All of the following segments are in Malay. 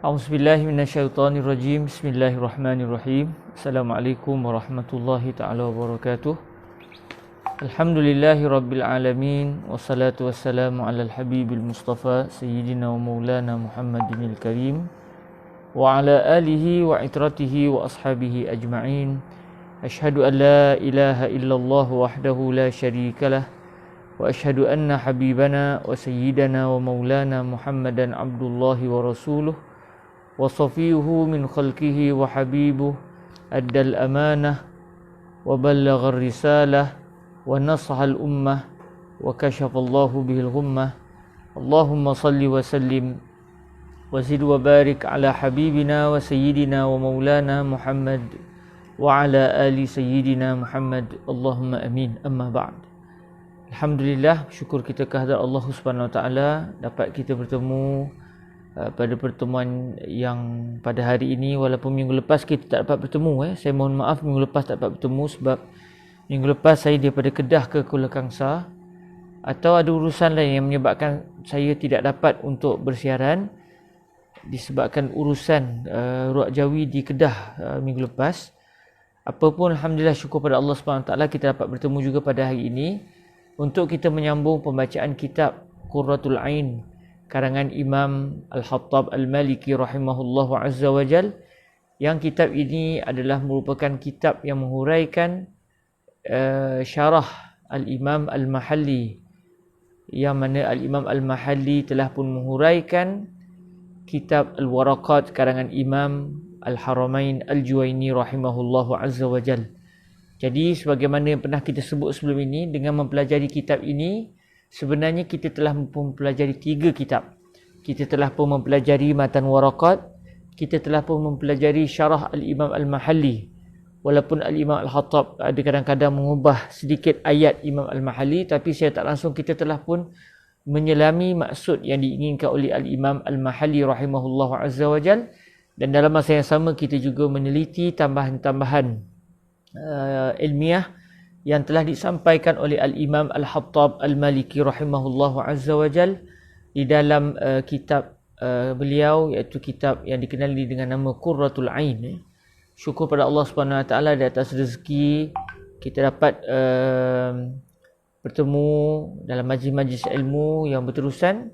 A'udzubillahi minasyaitonirrajim. Bismillahirrahmanirrahim. Assalamualaikum warahmatullahi taala wabarakatuh. Alhamdulillahi rabbil alamin, wassalatu wassalamu alal habibil mustafa sayyidina wa maulana Muhammadinil karim wa ala alihi wa itratihi wa ashabihi ajma'in. Asyhadu an la ilaha illallah wahdahu la syarikalah wa asyhadu anna habibana wa sayyidana wa maulana Muhammadan abdullahi wa rasuluh wa safiyuhu min khalqihi wa habibuh addal amanah wa ballaghar risalah wa nasahal ummah wa kashafallahu bihil ghummah. Allahumma salli wa sallim wa zid wa barik ala habibina wa sayyidina wa maulana Muhammad wa ala ali sayyidina Muhammad. Allahumma amin. Amma ba'd. Alhamdulillah, syukur kita kehadrat Allah Subhanahu wa taala dapat kita bertemu pada pertemuan yang pada hari ini, walaupun minggu lepas kita tak dapat bertemu. Saya mohon maaf, minggu lepas tak dapat bertemu sebab minggu lepas saya daripada Kedah ke Kuala Kangsar, atau ada urusan lain yang menyebabkan saya tidak dapat untuk bersiaran disebabkan urusan Ruak Jawi di Kedah minggu lepas. Apapun, alhamdulillah, syukur pada Allah SWT kita dapat bertemu juga pada hari ini untuk kita menyambung pembacaan kitab Qurratul Ain karangan Imam Al-Hattab Al-Maliki rahimahullahu azza wa jal, yang kitab ini adalah merupakan kitab yang menghuraikan syarah Al-Imam Al-Mahalli, yang mana Al-Imam Al-Mahalli telah pun menghuraikan kitab Al-Waraqat karangan Imam Al-Haramain Al-Juwaini rahimahullahu azza wa jal. Jadi sebagaimana yang pernah kita sebut sebelum ini, dengan mempelajari kitab ini sebenarnya kita telah mempelajari 3 kitab. Kita telah pun mempelajari Matan Waraqat, kita telah pun mempelajari syarah Al-Imam Al-Mahalli. Walaupun Al-Imam Al-Hattab ada kadang-kadang mengubah sedikit ayat Imam Al-Mahalli, tapi saya tak langsung kita telah pun menyelami maksud yang diinginkan oleh Al-Imam Al-Mahalli rahimahullahu azza wa jal. Dan dalam masa yang sama kita juga meneliti tambahan-tambahan ilmiah yang telah disampaikan oleh Al-Imam Al-Hattab Al-Maliki rahimahullahu azza wa jal di dalam kitab beliau, iaitu kitab yang dikenali dengan nama Qurratul Ain. Syukur pada Allah Subhanahu wa taala di atas rezeki kita dapat bertemu dalam majlis-majlis ilmu yang berterusan.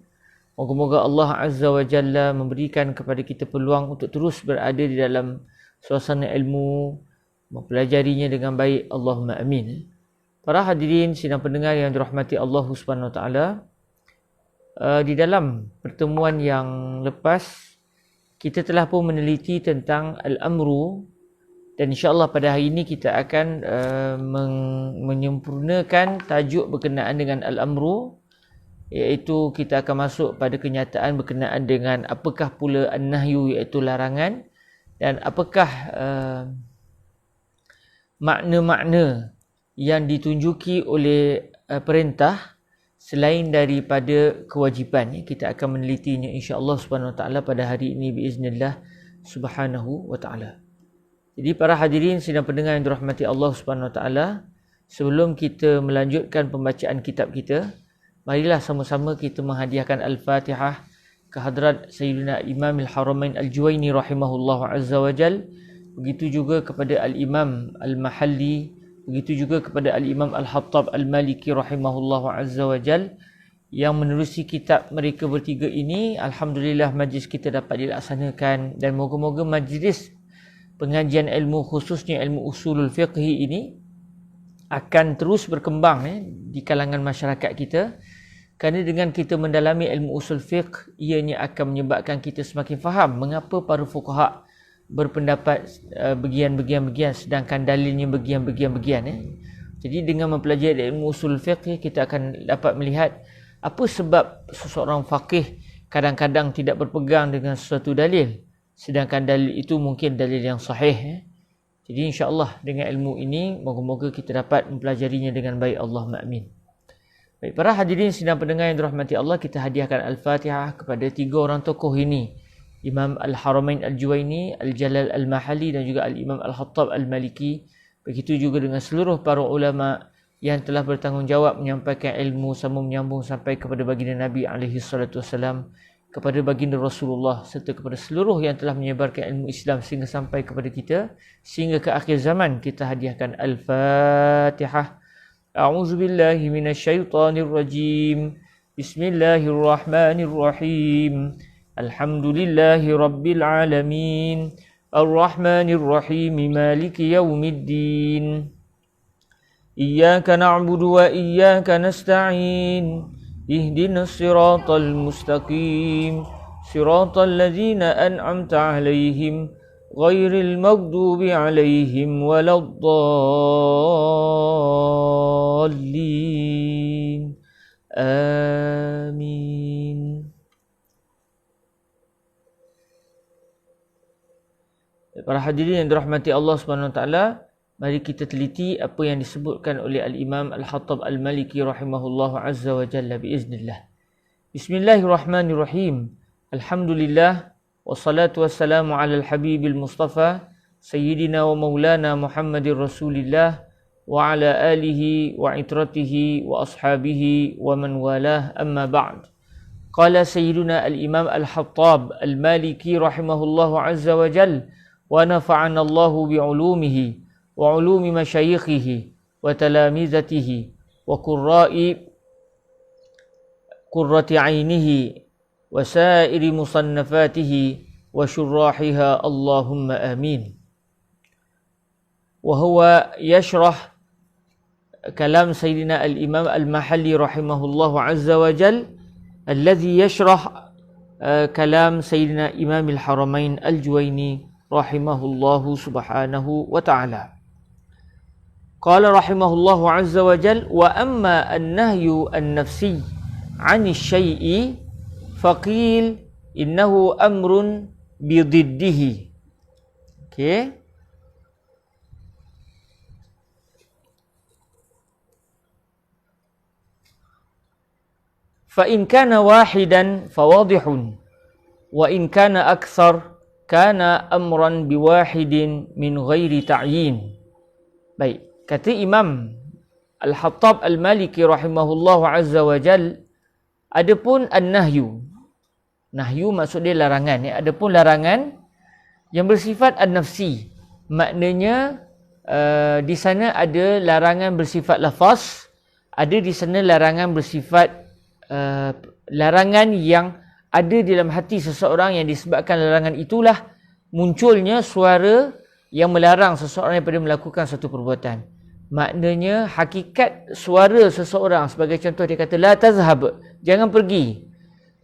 Moga-moga Allah azza wa jalla memberikan kepada kita peluang untuk terus berada di dalam suasana ilmu, mempelajarinya dengan baik. Allahumma amin. Para hadirin sidang pendengar yang dirahmati Allah Subhanahu wa taala, di dalam pertemuan yang lepas kita telah pun meneliti tentang al-amru, dan insya-Allah pada hari ini kita akan menyempurnakan tajuk berkenaan dengan al-amru, iaitu kita akan masuk pada kenyataan berkenaan dengan apakah pula an-nahyu, iaitu larangan, dan apakah makna-makna yang ditunjuki oleh perintah selain daripada kewajipan. Kita akan menelitinya insya-Allah Subhanahu wa taala pada hari ini biiznillah Subhanahu wa taala. Jadi para hadirin sidang pendengar yang dirahmati Allah Subhanahu wa taala, sebelum kita melanjutkan pembacaan kitab kita, marilah sama-sama kita menghadiahkan Al-Fatihah ke hadrat Sayyidina Imam Al-Haramain Al-Juwaini rahimahullahu azza wa jal. Begitu juga kepada Al-Imam Al-Mahalli, begitu juga kepada Al-Imam Al-Hattab Al-Maliki rahimahullahu azza wa jal, yang menerusi kitab mereka bertiga ini. Alhamdulillah majlis kita dapat dilaksanakan, dan moga-moga majlis pengajian ilmu, khususnya ilmu usulul fiqhi ini, akan terus berkembang di kalangan masyarakat kita. Kerana dengan kita mendalami ilmu usul fiqh, ianya akan menyebabkan kita semakin faham mengapa para fuqaha berpendapat bagian-bagian sedangkan dalilnya bagian-bagian. Jadi dengan mempelajari ilmu usul fiqh, kita akan dapat melihat apa sebab seseorang faqih kadang-kadang tidak berpegang dengan sesuatu dalil, sedangkan dalil itu mungkin dalil yang sahih. Jadi insya-Allah dengan ilmu ini moga-moga kita dapat mempelajarinya dengan baik. Allahumma amin. Baik, para hadirin sidang pendengar yang dirahmati Allah, kita hadiahkan Al-Fatihah kepada 3 orang tokoh ini, Imam Al-Haramain Al-Juwaini, Al-Jalal Al-Mahali dan juga Al-Imam Al-Khattab Al-Maliki. Begitu juga dengan seluruh para ulama yang telah bertanggungjawab menyampaikan ilmu sama menyambung sampai kepada baginda Nabi SAW, kepada baginda Rasulullah, serta kepada seluruh yang telah menyebarkan ilmu Islam sehingga sampai kepada kita, sehingga ke akhir zaman. Kita hadiahkan Al-Fatihah. A'udzu billahi minasyaitonir rajim. Bismillahirrahmanirrahim. Alhamdulillahi rabbil alamin. Ar-Rahmanir Rahim. Maliki yaumiddin. Iyyaka na'budu wa iyyaka nasta'in. Ihdinas siratal mustaqim. Siratal ladzina an'amta 'alaihim ghairil maghdubi 'alaihim waladdallin. Amin. Para hadirin yang dirahmati Allah Subhanahu Wa Taala, mari kita teliti apa yang disebutkan oleh Al-Imam Al-Khattab Al-Maliki rahimahullah azza wa jalla biiznillah. Bismillahirrahmanirrahim. Alhamdulillah wassalatu wassalamu ala al-habibil mustafa sayyidina wa maulana Muhammadir Rasulillah wa ala alihi wa itratihi wa ashabihi wa man walah, amma ba'd. Qala sayyiduna al-Imam Al-Khattab Al-Maliki rahimahullah azza wa jalla wa nafa'ana Allahu bi'ulumihi wa ulumi masyayikhihi wa talamizatihi wa qurrati ainihi wa sairi musannafatihi wa syurrahiha, Allahumma amin. Wa huwa yashrah kalam Sayyidina al-Imam al-Mahalli rahimahullahu azza wa jal, alladhi yashrah kalam Sayyidina Imam al-Haramain al-Juwaini rahimahullahu subhanahu wa ta'ala. Qala rahimahullahu azza wa jal, wa amma an-nahyu an-nafsi 'ani syai'i faqil innahu amrun bididdihi. Okey. Fa in kana wahidan fawadihun wa in kana akthar kana amran biwahidin min ghairi ta'yin. Baik, kata Imam Al-Khattab Al-Maliki rahimahullahu azza wa jal, adapun an-nahyu, nahyu maksud dia larangan, adapun larangan yang bersifat an-nafsi, maknanya di sana ada larangan bersifat lafaz, ada di sana larangan bersifat larangan yang ada dalam hati seseorang, yang disebabkan larangan itulah munculnya suara yang melarang seseorang daripada melakukan satu perbuatan. Maknanya hakikat suara seseorang, sebagai contoh dia kata la tazhab, jangan pergi.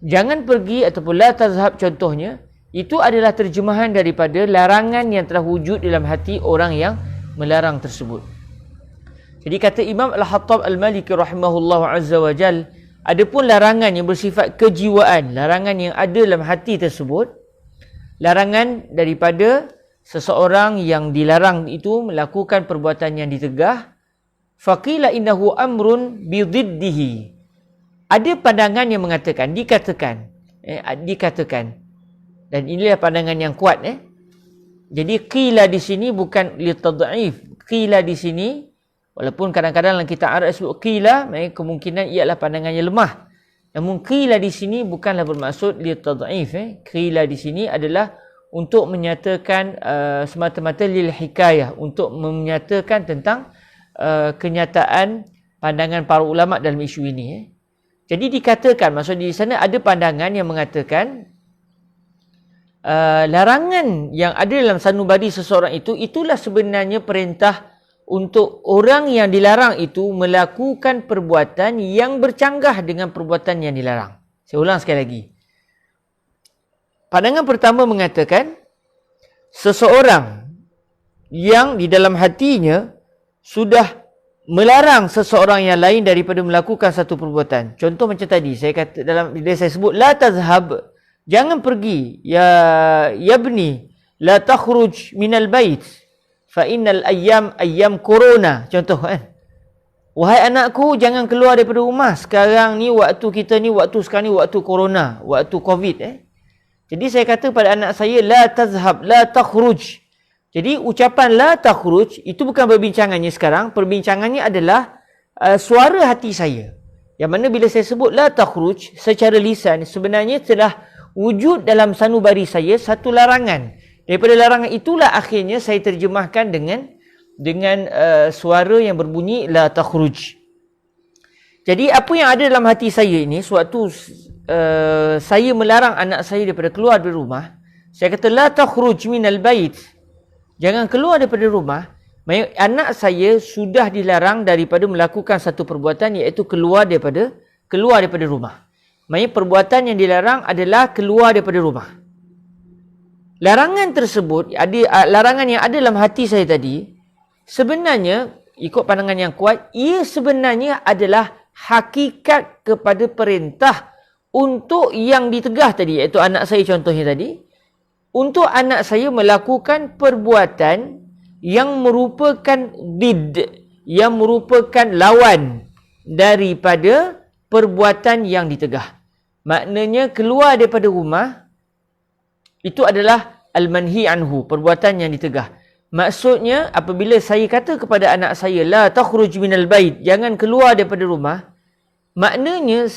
Jangan pergi ataupun la tazhab contohnya, itu adalah terjemahan daripada larangan yang telah wujud dalam hati orang yang melarang tersebut. Jadi kata Imam Al-Khattab Al-Maliki rahimahullah azza wa jal, adapun larangan yang bersifat kejiwaan, larangan yang ada dalam hati tersebut, larangan daripada seseorang yang dilarang itu melakukan perbuatan yang ditegah, faqila innahu amrun bididdihi. Ada pandangan yang mengatakan, dikatakan, dan inilah pandangan yang kuat. Jadi qila di sini bukan li tad'if. Qila di sini, walaupun kadang-kadang dalam kitab Arab sebut qila, kemungkinan ialah pandangan yang lemah. Namun qila di sini bukanlah bermaksud li tad'if. Qila di sini adalah untuk menyatakan semata-mata lil hikayah, untuk menyatakan tentang kenyataan pandangan para ulama dalam isu ini. Jadi dikatakan, maksud di sana ada pandangan yang mengatakan larangan yang ada dalam sanubari seseorang itu, itulah sebenarnya perintah untuk orang yang dilarang itu melakukan perbuatan yang bercanggah dengan perbuatan yang dilarang. Saya ulang sekali lagi. Pandangan pertama mengatakan seseorang yang di dalam hatinya sudah melarang seseorang yang lain daripada melakukan satu perbuatan. Contoh macam tadi, saya kata dalam bila saya sebut la tazhab, jangan pergi, ya bni, la takhruj minal bait fa innal ayyam corona. Contoh kan. Wahai anakku, jangan keluar daripada rumah. Sekarang ni waktu kita ni, waktu sekarang ni waktu corona, waktu covid. Jadi saya kata pada anak saya, la tazhab, la takhruj. Jadi ucapan la takhruj itu bukan perbincangannya sekarang. Perbincangannya adalah suara hati saya. Yang mana bila saya sebut la takhruj secara lisan, sebenarnya telah wujud dalam sanubari saya satu larangan. Daripada larangan itulah akhirnya saya terjemahkan dengan suara yang berbunyi la takhruj. Jadi apa yang ada dalam hati saya ini, sewaktu saya melarang anak saya daripada keluar dari rumah, saya kata la takhruj minal bait, jangan keluar daripada rumah. Anak saya sudah dilarang daripada melakukan satu perbuatan, iaitu keluar daripada rumah. Maksudnya perbuatan yang dilarang adalah keluar daripada rumah. Larangan tersebut, larangan yang ada dalam hati saya tadi, sebenarnya ikut pandangan yang kuat, ia sebenarnya adalah hakikat kepada perintah untuk yang ditegah tadi, iaitu anak saya contohnya tadi, untuk anak saya melakukan perbuatan yang merupakan did, yang merupakan lawan daripada perbuatan yang ditegah. Maknanya keluar daripada rumah itu adalah al-manhi anhu, perbuatan yang ditegah. Maksudnya apabila saya kata kepada anak saya la takhruj minal bait, jangan keluar daripada rumah, maknanya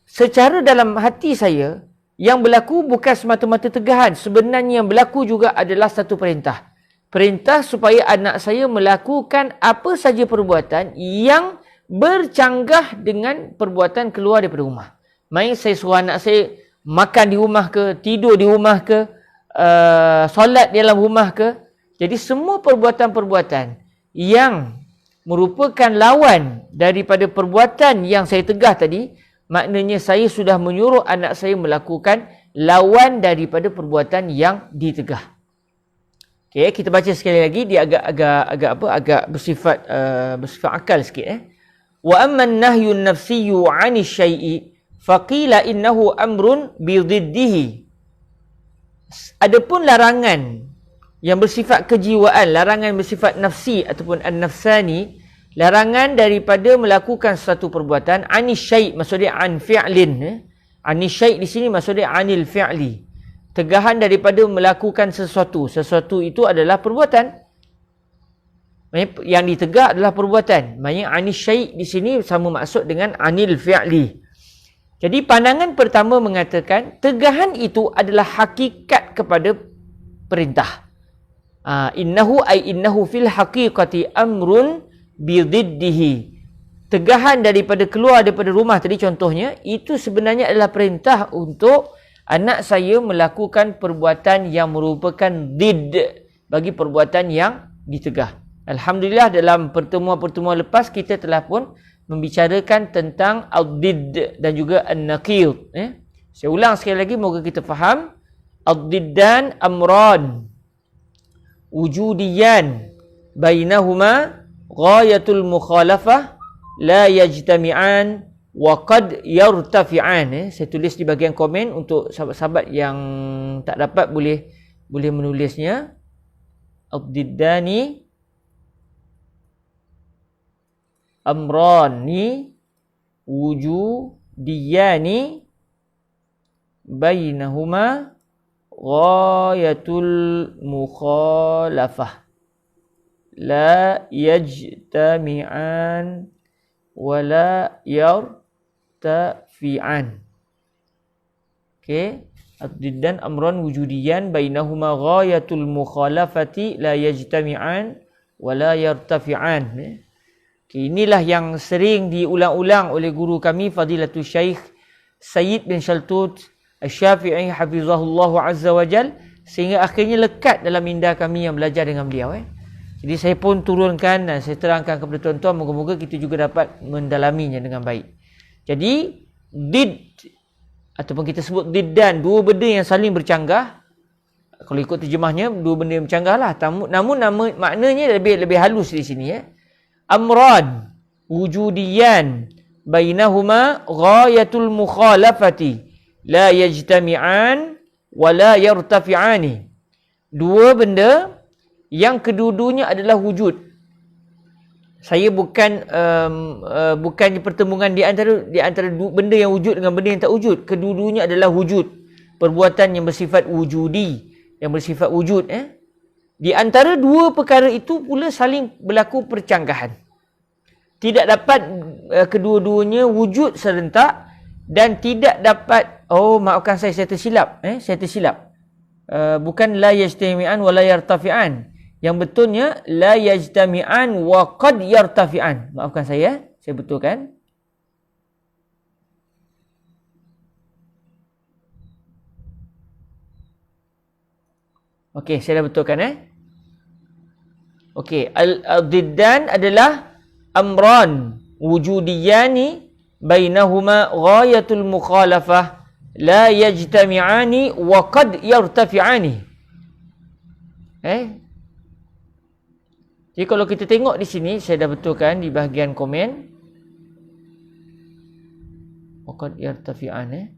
secara dalam hati saya yang berlaku bukan semata-mata tegahan, sebenarnya yang berlaku juga adalah satu perintah. Perintah supaya anak saya melakukan apa saja perbuatan yang bercanggah dengan perbuatan keluar daripada rumah. Main saya suruh anak saya makan di rumah ke, tidur di rumah ke, solat di dalam rumah ke. Jadi semua perbuatan-perbuatan yang merupakan lawan daripada perbuatan yang saya tegah tadi, maknanya saya sudah menyuruh anak saya melakukan lawan daripada perbuatan yang ditegah. Okey, kita baca sekali lagi, dia agak bersifat akal sikit. Wa amman nahyun nafsiyyu 'ani syai'i faqila innahu amrun bi dhiddihi. Adapun larangan yang bersifat kejiwaan, larangan bersifat nafsi ataupun an-nafsani, larangan daripada melakukan satu perbuatan, 'ani syai' maksudnya an fi'lin. 'Ani syai' di sini maksudnya 'anil fi'li. Tegahan daripada melakukan sesuatu. Sesuatu itu adalah perbuatan. Yang ditegah adalah perbuatan. Maksudnya 'ani syai' di sini sama maksud dengan 'anil fi'li. Jadi pandangan pertama mengatakan tegahan itu adalah hakikat kepada perintah. Innahu fil haqiqati amrun bididdihi. Tegahan daripada keluar daripada rumah tadi contohnya, itu sebenarnya adalah perintah untuk anak saya melakukan perbuatan yang merupakan did bagi perbuatan yang ditegah. Alhamdulillah dalam pertemuan-pertemuan lepas kita telah pun membicarakan tentang ad-did dan juga an-naqid. Saya ulang sekali lagi, moga kita faham. Ad-diddan amran wujudiyan bainahuma ghayatul mukhalafah la yajtami'an wa qad yartafi'an. Saya tulis di bahagian komen untuk sahabat-sahabat yang tak dapat boleh menulisnya. Ad-diddani amrani wujudiyani bainahuma ghayatul mukhalafah la yajtami'an wa la yartafi'an. Okey, ad-diddan amran wujudiyan bainahuma ghayatul mukhalafati la yajtami'an wa la yartafi'an. Okay, inilah yang sering diulang-ulang oleh guru kami Fadilatul Syekh Sayyid bin Shaltut Asy-Syafi'i hafizahullah azza wa jal, sehingga akhirnya lekat dalam minda kami yang belajar dengan beliau. Jadi saya pun turunkan dan saya terangkan kepada tuan-tuan, moga-moga kita juga dapat mendalaminya dengan baik. Jadi did ataupun kita sebut diddan, dua benda yang saling bercanggah, Kalau ikut terjemahnya, dua benda yang bercanggah lah. Namun maknanya lebih halus di sini. Amran wujudiyan bainahuma ghayatul mukhalafati la yajtami'an wa la yartafi'ani. Dua benda yang kedua-duanya adalah wujud. Saya bukannya pertemuan di antara benda yang wujud dengan benda yang tak wujud. Kedua-duanya adalah wujud. Perbuatan yang bersifat wujudi, yang bersifat wujud. Di antara dua perkara itu pula saling berlaku percanggahan. Tidak dapat kedua-duanya wujud serentak dan tidak dapat, maafkan saya tersilap. Saya tersilap. Bukan la yajtami'an wa la yartafi'an. Yang betulnya la yajtami'an wa qad yartafi'an. Maafkan saya betulkan. Okey, saya dah betulkan Okey, al-diddan adalah amran wujudiyani bainahuma ghayatul mukhalafah la yajtami'ani wa qad yartafi'ani. Jadi kalau kita tengok di sini, saya dah betulkan di bahagian komen. Wa qad yartafi'an.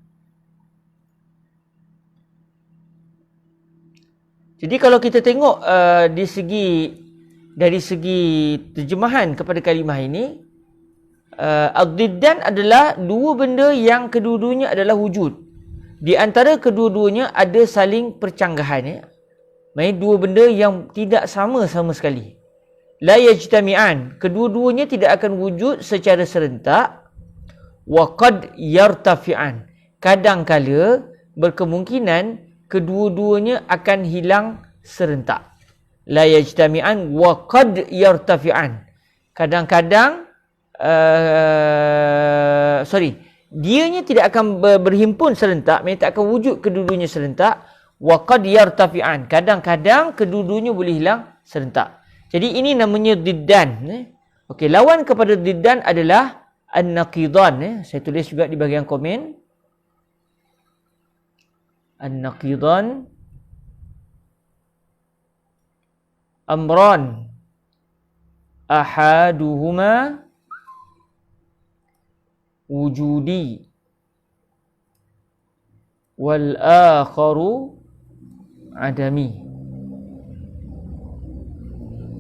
Jadi kalau kita tengok dari segi terjemahan kepada kalimah ini, ad-diddan adalah dua benda yang kedua-duanya adalah wujud. Di antara kedua-duanya ada saling percanggahan. Maksudnya dua benda yang tidak sama sekali. La yajtami'an, kedua-duanya tidak akan wujud secara serentak. Wa qad yartafi'an, kadang-kala berkemungkinan kedua-duanya akan hilang serentak. La yajtami'an wa qad yartafi'an. Kadang-kadang dianya tidak akan berhimpun serentak, maksudnya tak akan wujud kedua-duanya serentak. Wa qad yartafi'an, kadang-kadang kedua-duanya boleh hilang serentak. Jadi ini namanya diddan. Okey, lawan kepada diddan adalah an-naqidan. Saya tulis juga di bahagian komen. An-naqidan amran ahaduhuma wujudi wal akharu adami.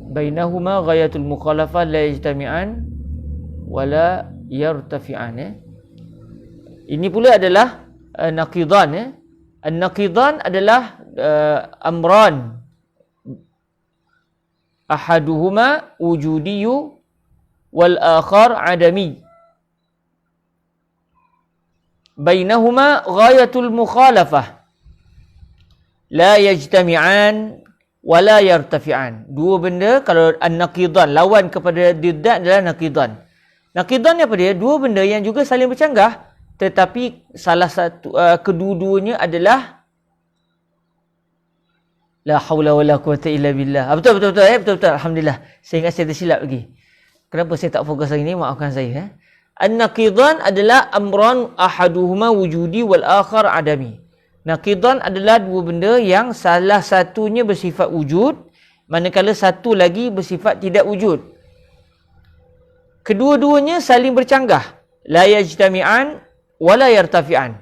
Bainahuma ghayatul mukhalafah la yajtami'an wa la yartafi'an. Ini pula adalah naqidan. An-naqidan adalah amran ahaduhuma wujudiyyu wal akhar adami. Bainahuma ghayatul mukhalafah la yajtami'an wa la yartafi'an. Dua benda, kalau an-naqidan lawan kepada diddan adalah naqidan. Naqidan ni apa dia? Dua benda yang juga saling bercanggah, tetapi salah satu kedua-duanya adalah la haula wala quwata illa billah. Betul alhamdulillah. Saya ingat saya tersilap lagi. Kenapa saya tak fokus hari ni? Maafkan saya. An-naqidan adalah amran ahaduhuma wujudi wal akhar adami. Naqidan adalah dua benda yang salah satunya bersifat wujud, manakala satu lagi bersifat tidak wujud. Kedua-duanya saling bercanggah. La yajtami'an wala yartafi'an.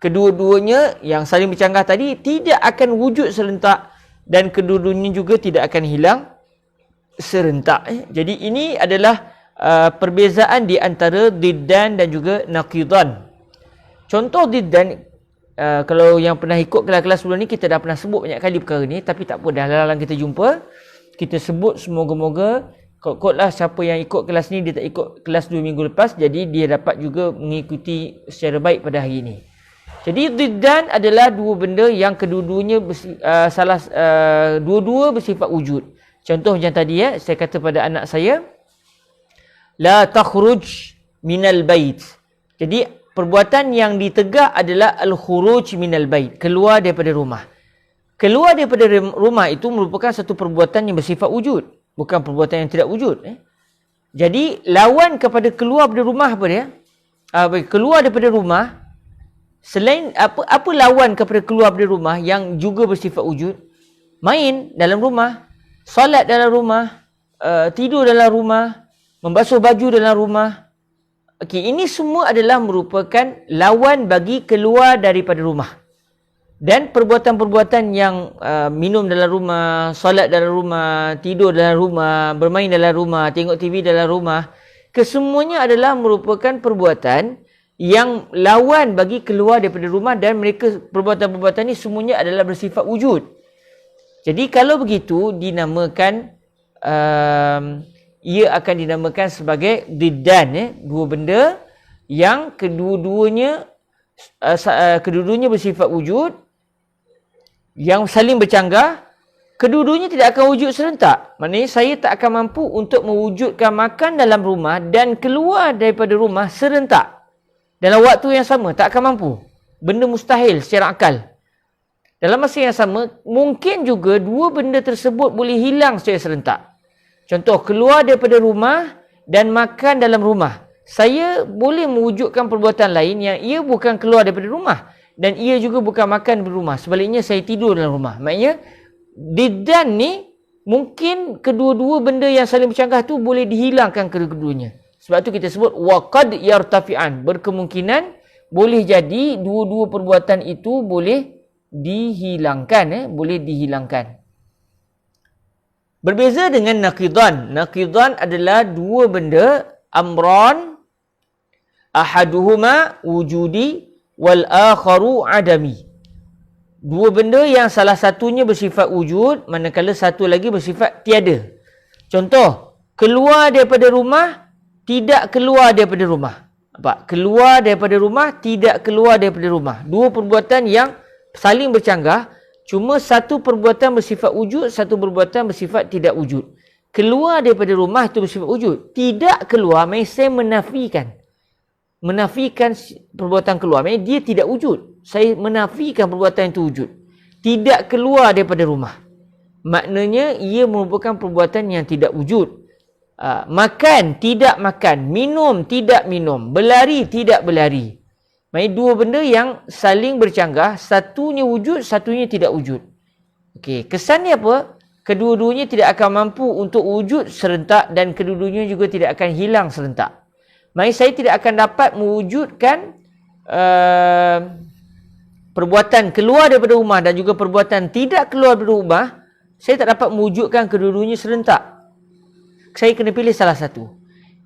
Kedua-duanya yang saling bercanggah tadi tidak akan wujud serentak dan kedua-duanya juga tidak akan hilang serentak. Jadi ini adalah perbezaan di antara diddan dan juga naqidan. Contoh diddan, kalau yang pernah ikut kelas-kelas sebelum ni, kita dah pernah sebut banyak kali perkara ni, tapi tak apa, dah lalang kita jumpa, kita sebut semoga-moga kot-kotlah siapa yang ikut kelas ni dia tak ikut kelas 2 minggu lepas, jadi dia dapat juga mengikuti secara baik pada hari ini. Jadi diddan adalah dua benda yang kedua-duanya dua-dua bersifat wujud. Contoh macam tadi saya kata pada anak saya, la takhruj minal bait. Jadi perbuatan yang ditegak adalah al-khuruj minal bait, keluar daripada rumah. Keluar daripada rumah itu merupakan satu perbuatan yang bersifat wujud, bukan perbuatan yang tidak wujud. Jadi lawan kepada keluar daripada rumah apa dia? Keluar daripada rumah, Selain apa lawan kepada keluar dari rumah yang juga bersifat wujud? Main dalam rumah, solat dalam rumah, tidur dalam rumah, membasuh baju dalam rumah. Okey, ini semua adalah merupakan lawan bagi keluar daripada rumah. Dan perbuatan-perbuatan yang minum dalam rumah, solat dalam rumah, tidur dalam rumah, bermain dalam rumah, tengok TV dalam rumah, kesemuanya adalah merupakan perbuatan yang lawan bagi keluar daripada rumah, dan mereka perbuatan-perbuatan ini semuanya adalah bersifat wujud. Jadi kalau begitu dinamakan ia akan dinamakan sebagai diddan, dua benda yang kedua-duanya bersifat wujud, yang saling bercanggah, kedua-duanya tidak akan wujud serentak. Maknanya saya tak akan mampu untuk mewujudkan makan dalam rumah dan keluar daripada rumah serentak dalam waktu yang sama. Tak akan mampu. Benda mustahil secara akal. Dalam masa yang sama, mungkin juga dua benda tersebut boleh hilang secara serentak. Contoh, keluar daripada rumah dan makan dalam rumah. Saya boleh mewujudkan perbuatan lain yang ia bukan keluar daripada rumah, dan ia juga bukan makan di rumah. Sebaliknya, saya tidur dalam rumah. Maknanya, diddan ni, mungkin kedua-dua benda yang saling bercanggah tu boleh dihilangkan kedua-duanya. Sebab tu kita sebut, waqad yartafi'an. Berkemungkinan, boleh jadi dua-dua perbuatan itu boleh dihilangkan. Boleh dihilangkan. Berbeza dengan naqidan. Naqidan adalah dua benda, amran, ahaduhuma wujudi, wal akharu adami. Dua benda yang salah satunya bersifat wujud, manakala satu lagi bersifat tiada. Contoh, keluar daripada rumah, tidak keluar daripada rumah. Nampak? Keluar daripada rumah, tidak keluar daripada rumah. Dua perbuatan yang saling bercanggah, cuma satu perbuatan bersifat wujud, satu perbuatan bersifat tidak wujud. Keluar daripada rumah itu bersifat wujud. Tidak keluar, saya menafikan perbuatan keluar. Maksudnya dia tidak wujud. Saya menafikan perbuatan itu wujud. Tidak keluar daripada rumah. Maknanya ia merupakan perbuatan yang tidak wujud. Makan, tidak makan. Minum, tidak minum. Berlari, tidak berlari. Maksudnya dua benda yang saling bercanggah. Satunya wujud, satunya tidak wujud. Okey, kesannya apa? Kedua-duanya tidak akan mampu untuk wujud serentak, dan kedua-duanya juga tidak akan hilang serentak. Maksudnya saya tidak akan dapat mewujudkan perbuatan keluar daripada rumah dan juga perbuatan tidak keluar daripada rumah. Saya tak dapat mewujudkan kedua-duanya serentak. Saya kena pilih salah satu.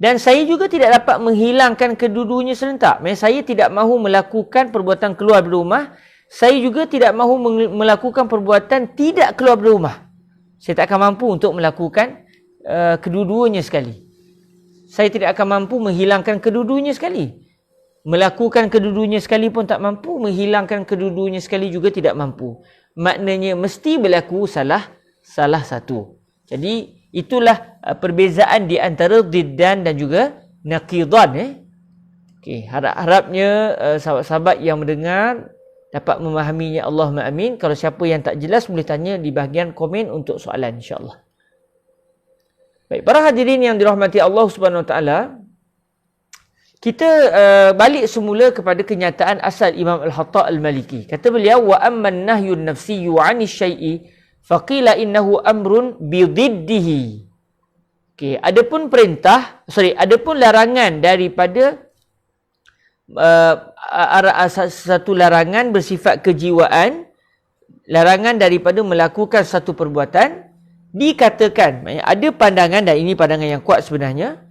Dan saya juga tidak dapat menghilangkan kedua-duanya serentak. Maksudnya saya tidak mahu melakukan perbuatan keluar dari rumah. Saya juga tidak mahu melakukan perbuatan tidak keluar dari rumah. Saya tak akan mampu untuk melakukan kedua-duanya sekali. Saya tidak akan mampu menghilangkan kedua-duanya sekali. Melakukan kedua-duanya sekali pun tak mampu. Menghilangkan kedua-duanya sekali juga tidak mampu. Maknanya mesti berlaku salah satu. Jadi itulah perbezaan di antara diddan dan juga naqidan. Okay, harap-harapnya sahabat-sahabat yang mendengar dapat memahaminya. Allahumma amin. Kalau siapa yang tak jelas boleh tanya di bahagian komen untuk soalan, insya-Allah. Baik, para hadirin yang dirahmati Allah Subhanahu Wa Taala, kita balik semula kepada kenyataan asal Imam Al-Hatta Al-Maliki. Kata beliau, wa amman nahyun nafsiyyu 'ani syai'i faqila innahu amrun bididdihi. Okey, adapun larangan daripada satu larangan bersifat kejiwaan, larangan daripada melakukan satu perbuatan, dikatakan, ada pandangan, dan ini pandangan yang kuat sebenarnya,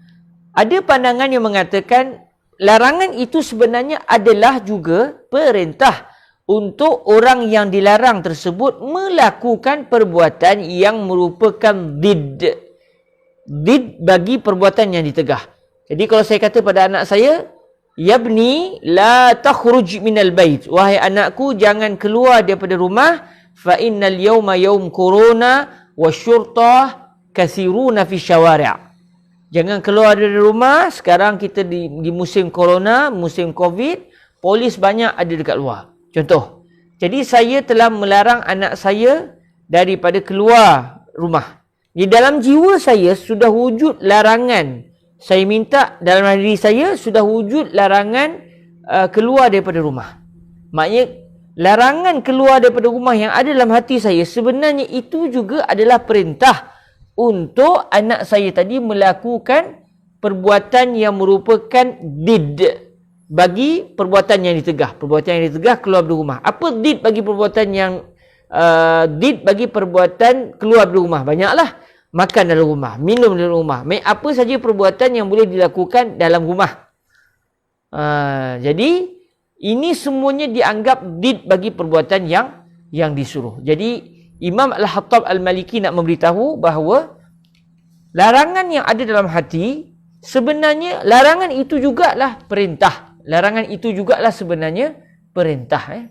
ada pandangan yang mengatakan larangan itu sebenarnya adalah juga perintah untuk orang yang dilarang tersebut melakukan perbuatan yang merupakan did bagi perbuatan yang ditegah. Jadi kalau saya kata pada anak saya, yabni la takhruj minal bait, wahai anakku jangan keluar daripada rumah, fa innal yawma yawm corona wasyurtah kathiruna fi syawari'. Jangan keluar dari rumah. Sekarang kita di musim corona, musim covid, polis banyak ada dekat luar. Contoh. Jadi saya telah melarang anak saya daripada keluar rumah. Di dalam jiwa saya sudah wujud larangan. Saya minta dalam diri saya sudah wujud larangan keluar daripada rumah. Maknanya larangan keluar daripada rumah yang ada dalam hati saya sebenarnya itu juga adalah perintah untuk anak saya tadi melakukan perbuatan yang merupakan did bagi perbuatan yang ditegah. Perbuatan yang ditegah keluar dari rumah. Apa did bagi perbuatan yang did bagi perbuatan keluar dari rumah? Banyaklah. Makan dalam rumah, minum dalam rumah. Apa saja perbuatan yang boleh dilakukan dalam rumah. Jadi ini semuanya dianggap did bagi perbuatan yang disuruh. Jadi Imam Al-Hattab Al-Maliki nak memberitahu bahawa larangan yang ada dalam hati sebenarnya larangan itu jugalah perintah. Larangan itu jugalah sebenarnya perintah.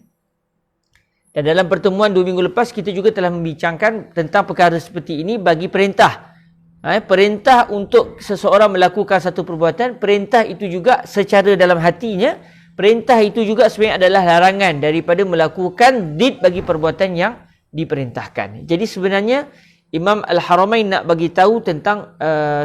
Dan dalam pertemuan 2 minggu lepas kita juga telah membincangkan tentang perkara seperti ini bagi perintah. Perintah untuk seseorang melakukan satu perbuatan, perintah itu juga secara dalam hatinya. Perintah itu juga sebenarnya adalah larangan daripada melakukan did bagi perbuatan yang diperintahkan. Jadi sebenarnya Imam Al-Haramain nak bagi tahu tentang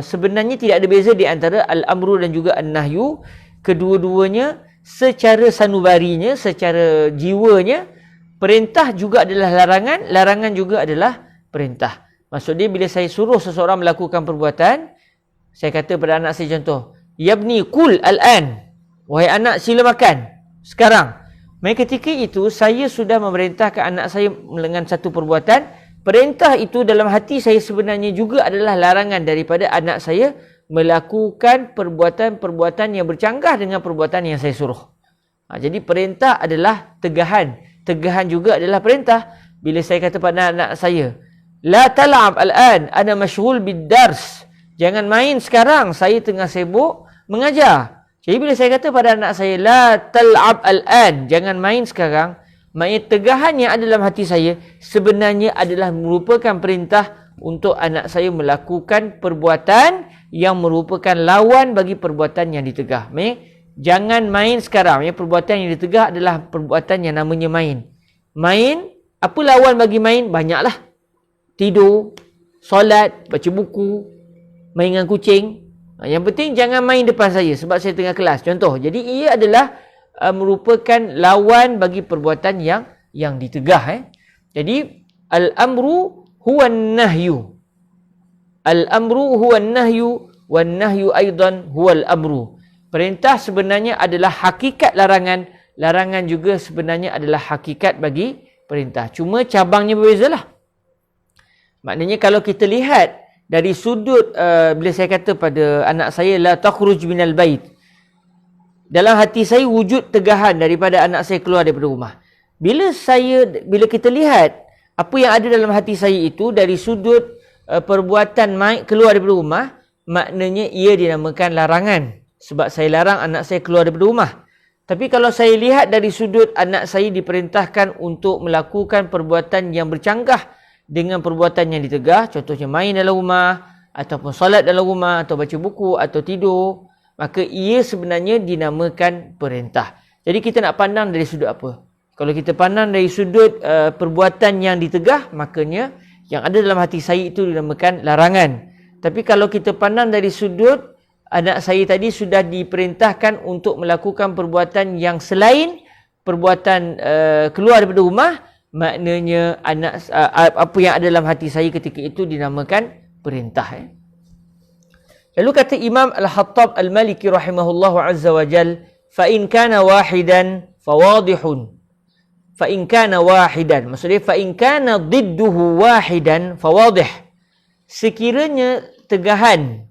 sebenarnya tidak ada beza di antara al-amru dan juga an-nahyu. Kedua-duanya secara sanubarinya, secara jiwanya, perintah juga adalah larangan, larangan juga adalah perintah. Maksud dia bila saya suruh seseorang melakukan perbuatan, saya kata pada anak saya contoh, yabni kul al-an. Wahai anak, sila makan sekarang. Maka ketika itu saya sudah memerintahkan anak saya dengan satu perbuatan. Perintah itu dalam hati saya sebenarnya juga adalah larangan daripada anak saya melakukan perbuatan-perbuatan yang bercanggah dengan perbuatan yang saya suruh. Jadi perintah adalah tegahan. Tegahan juga adalah perintah. Bila saya kata pada anak saya, la tal'ab al-an, ana mashghul bid-dars. Jangan main sekarang, saya tengah sibuk mengajar. Jadi bila saya kata pada anak saya, la tal'ab al-an, jangan main sekarang, maknanya tegahan yang ada dalam hati saya sebenarnya adalah merupakan perintah untuk anak saya melakukan perbuatan yang merupakan lawan bagi perbuatan yang ditegah. Jangan main sekarang. Perbuatan yang ditegah adalah perbuatan yang namanya main. Main, apa lawan bagi main? Banyaklah. Tidur, solat, baca buku, main dengan kucing. Yang penting jangan main depan saya sebab saya tengah kelas. Contoh. Jadi ia adalah merupakan lawan bagi perbuatan yang ditegah. Jadi al-amru huwa an-nahyu. Al-amru huwa an-nahyu wan nahyu aidan huwa al-amru. Perintah sebenarnya adalah hakikat larangan. Larangan juga sebenarnya adalah hakikat bagi perintah. Cuma cabangnya berbezalah. Maknanya kalau kita lihat dari sudut bila saya kata pada anak saya la takhruj minal bait, dalam hati saya wujud tegahan daripada anak saya keluar daripada rumah. Bila kita lihat apa yang ada dalam hati saya itu dari sudut perbuatan keluar daripada rumah, maknanya ia dinamakan larangan sebab saya larang anak saya keluar daripada rumah. Tapi kalau saya lihat dari sudut anak saya diperintahkan untuk melakukan perbuatan yang bercanggah dengan perbuatan yang ditegah, contohnya main dalam rumah, ataupun solat dalam rumah, atau baca buku, atau tidur, maka ia sebenarnya dinamakan perintah. Jadi kita nak pandang dari sudut apa? Kalau kita pandang dari sudut perbuatan yang ditegah, makanya yang ada dalam hati saya itu dinamakan larangan. Tapi kalau kita pandang dari sudut anak saya tadi sudah diperintahkan untuk melakukan perbuatan yang selain perbuatan keluar daripada rumah, maknanya apa yang ada dalam hati saya ketika itu dinamakan perintah. Lalu kata Imam Al-Hattab Al-Maliki rahimahullahu azza wa jal, fa in kana wahidan fawadihun. Fa in kana wahidan, maksudnya fa in kana didduhu wahidan fawadih. Sekiranya tegahan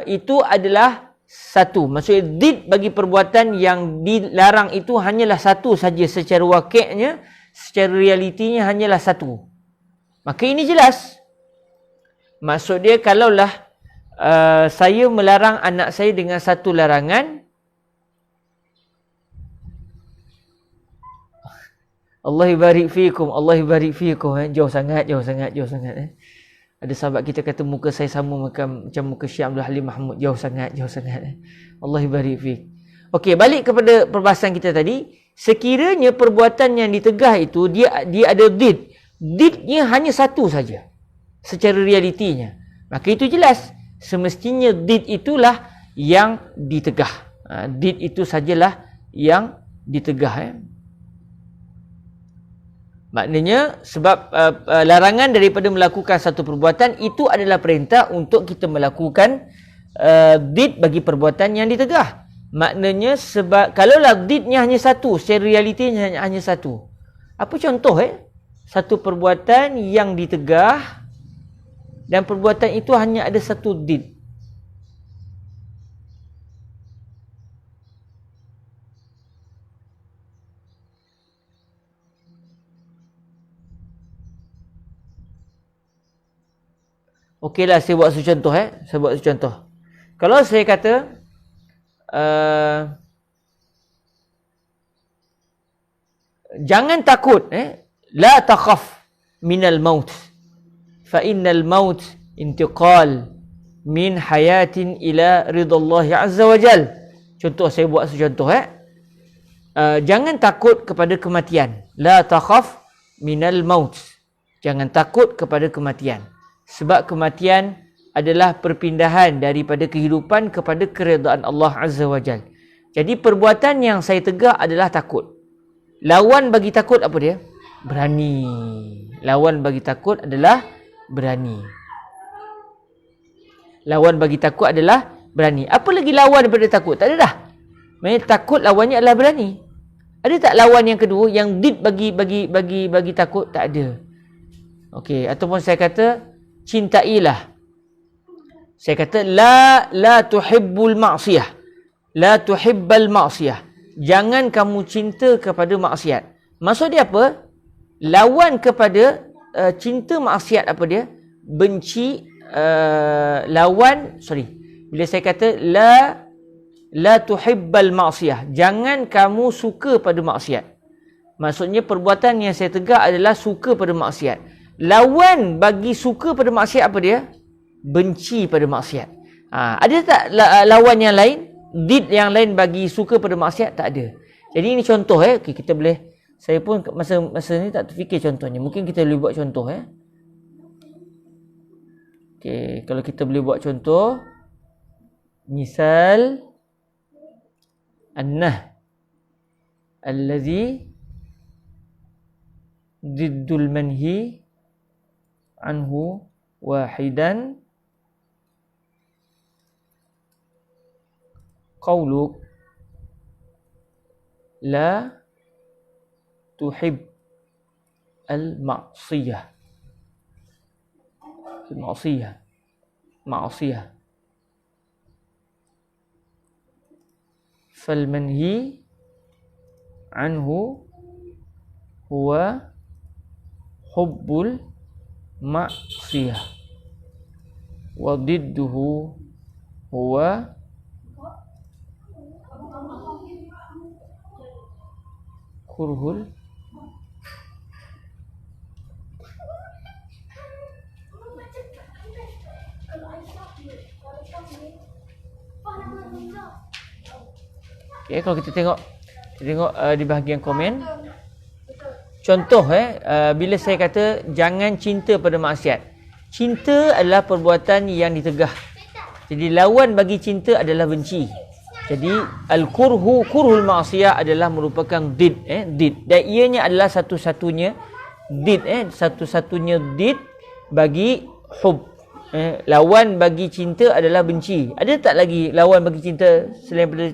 itu adalah satu. Maksudnya did bagi perbuatan yang dilarang itu hanyalah satu saja secara wakilnya, secara realitinya hanyalah satu. Maka ini jelas. Maksud dia kalaulah saya melarang anak saya dengan satu larangan, Allah barik fiikum, Allah barik fiikum. Jauh sangat. Ada sahabat kita kata muka saya sama macam muka Syekh Abdul Halim Mahmud. Jauh sangat. Allah barik fiik. Okey, balik kepada perbahasan kita tadi. Sekiranya perbuatan yang ditegah itu dia ada did. Didnya hanya satu saja secara realitinya. Maka itu jelas. Semestinya did itulah yang ditegah. Did itu sajalah yang ditegah. Maknanya sebab larangan daripada melakukan satu perbuatan itu adalah perintah untuk kita melakukan did bagi perbuatan yang ditegah. Maknanya sebab kalaulah didnya hanya satu, secara realitinya hanya satu. Apa contoh satu perbuatan yang ditegah dan perbuatan itu hanya ada satu did. Okeylah, saya buat satu contoh. Saya buat satu contoh. Kalau saya kata jangan takut, la takhaf minal maut fa innal maut intiqal min hayatin ila ridallahi azza wa jal. Contoh, saya buat satu contoh. Jangan takut kepada kematian. La takhaf minal maut. Jangan takut kepada kematian. Sebab kematian adalah perpindahan daripada kehidupan kepada keredaan Allah Azza wa Jal. Jadi perbuatan yang saya tegak adalah takut. Lawan bagi takut apa dia? Berani. Lawan bagi takut adalah berani. Lawan bagi takut adalah berani. Apa lagi lawan daripada takut? Tak ada dah. Maksudnya takut lawannya adalah berani. Ada tak lawan yang kedua yang did bagi takut? Tak ada. Okey, ataupun saya kata cintailah. Saya kata la tuhibbul ma'siyah. La tuhibbal ma'siyah. Jangan kamu cinta kepada maksiat. Maksud dia apa? Lawan kepada cinta maksiat apa dia? Benci bila saya kata la tuhibbal ma'siyah. Jangan kamu suka pada maksiat. Maksudnya perbuatan yang saya tegak adalah suka pada maksiat. Lawan bagi suka pada maksiat apa dia? Benci pada maksiat. Ada tak lawan yang lain? Did yang lain bagi suka pada maksiat? Tak ada. Jadi ini contoh. Okay, kita boleh, saya pun masa ni tak terfikir contohnya. Mungkin kita boleh buat contoh. Okay, kalau kita boleh buat contoh. Misal annah allazi diddul manhi anhu wahidan qawluk la tuhib al-ma'siyah. Ma'siyah. Fal-manhi anhu huwa hubbul ma'siyah wa didduhu huwa kurhul kalau kita tengok di bahagian komen. Contoh bila saya kata jangan cinta pada maksiat. Cinta adalah perbuatan yang ditegah. Jadi lawan bagi cinta adalah benci. Jadi kurhul ma'siyah adalah merupakan did. Dan ianya adalah satu-satunya did. Satu-satunya did bagi hub. Lawan bagi cinta adalah benci. Ada tak lagi lawan bagi cinta selain daripada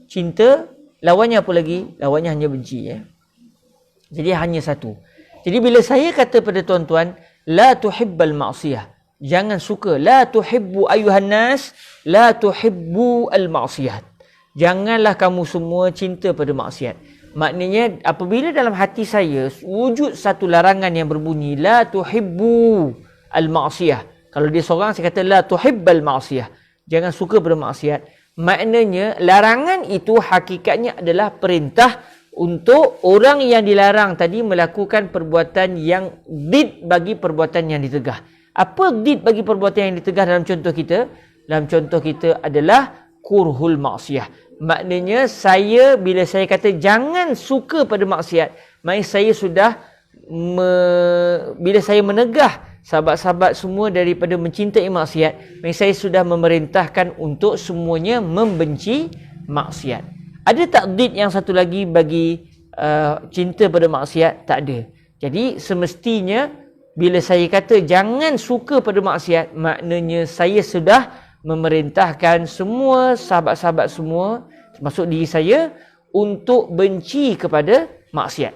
cinta? Lawannya apa lagi? Lawannya hanya benci. Jadi hanya satu. Jadi bila saya kata pada tuan-tuan, la tuhibbal ma'siyah. Jangan suka. La tuhibbu ayuhan nas. La tuhibbu al-ma'siyat. Janganlah kamu semua cinta pada maksiat. Maknanya apabila dalam hati saya wujud satu larangan yang berbunyi la tuhibbu al-ma'siyah. Kalau dia seorang, saya kata la tuhibbal ma'siyah. Jangan suka pada maksiat. Maknanya larangan itu hakikatnya adalah perintah untuk orang yang dilarang tadi melakukan perbuatan yang did bagi perbuatan yang ditegah. Apa did bagi perbuatan yang ditegah dalam contoh kita? Dalam contoh kita adalah kurhul maksiyah. Maknanya saya, bila saya kata jangan suka pada maksiat, maknanya saya sudah bila saya menegah sahabat-sahabat semua daripada mencintai maksiat, maka saya sudah memerintahkan untuk semuanya membenci maksiat. Ada tak did yang satu lagi bagi cinta pada maksiat? Tak ada. Jadi semestinya bila saya kata jangan suka pada maksiat, maknanya saya sudah memerintahkan semua sahabat-sahabat semua, termasuk diri saya, untuk benci kepada maksiat.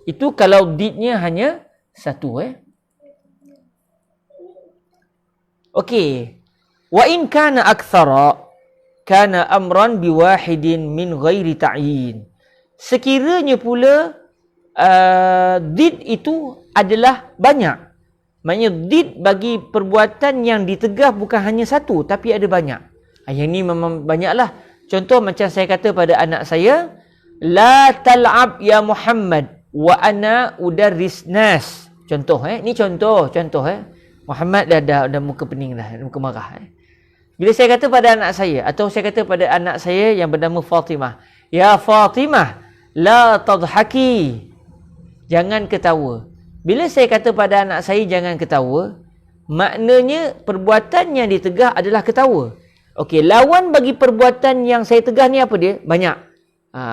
Itu kalau didnya hanya satu. Okey. Wa in kana aktsara kana amran biwahidin min ghairi ta'yin. Sekiranya pula did itu adalah banyak. Maknanya did bagi perbuatan yang ditegah bukan hanya satu tapi ada banyak. Yang ni memang banyaklah. Contoh macam saya kata pada anak saya, la tal'ab ya Muhammad wa ana udarris nas. Contoh ni contoh. Muhammad dah muka pening dah, muka marah. Bila saya kata pada anak saya atau saya kata pada anak saya yang bernama Fatimah, ya Fatimah, la tadhaki. Jangan ketawa. Bila saya kata pada anak saya jangan ketawa, maknanya perbuatan yang ditegah adalah ketawa. Okey, lawan bagi perbuatan yang saya tegah ni apa dia? Banyak.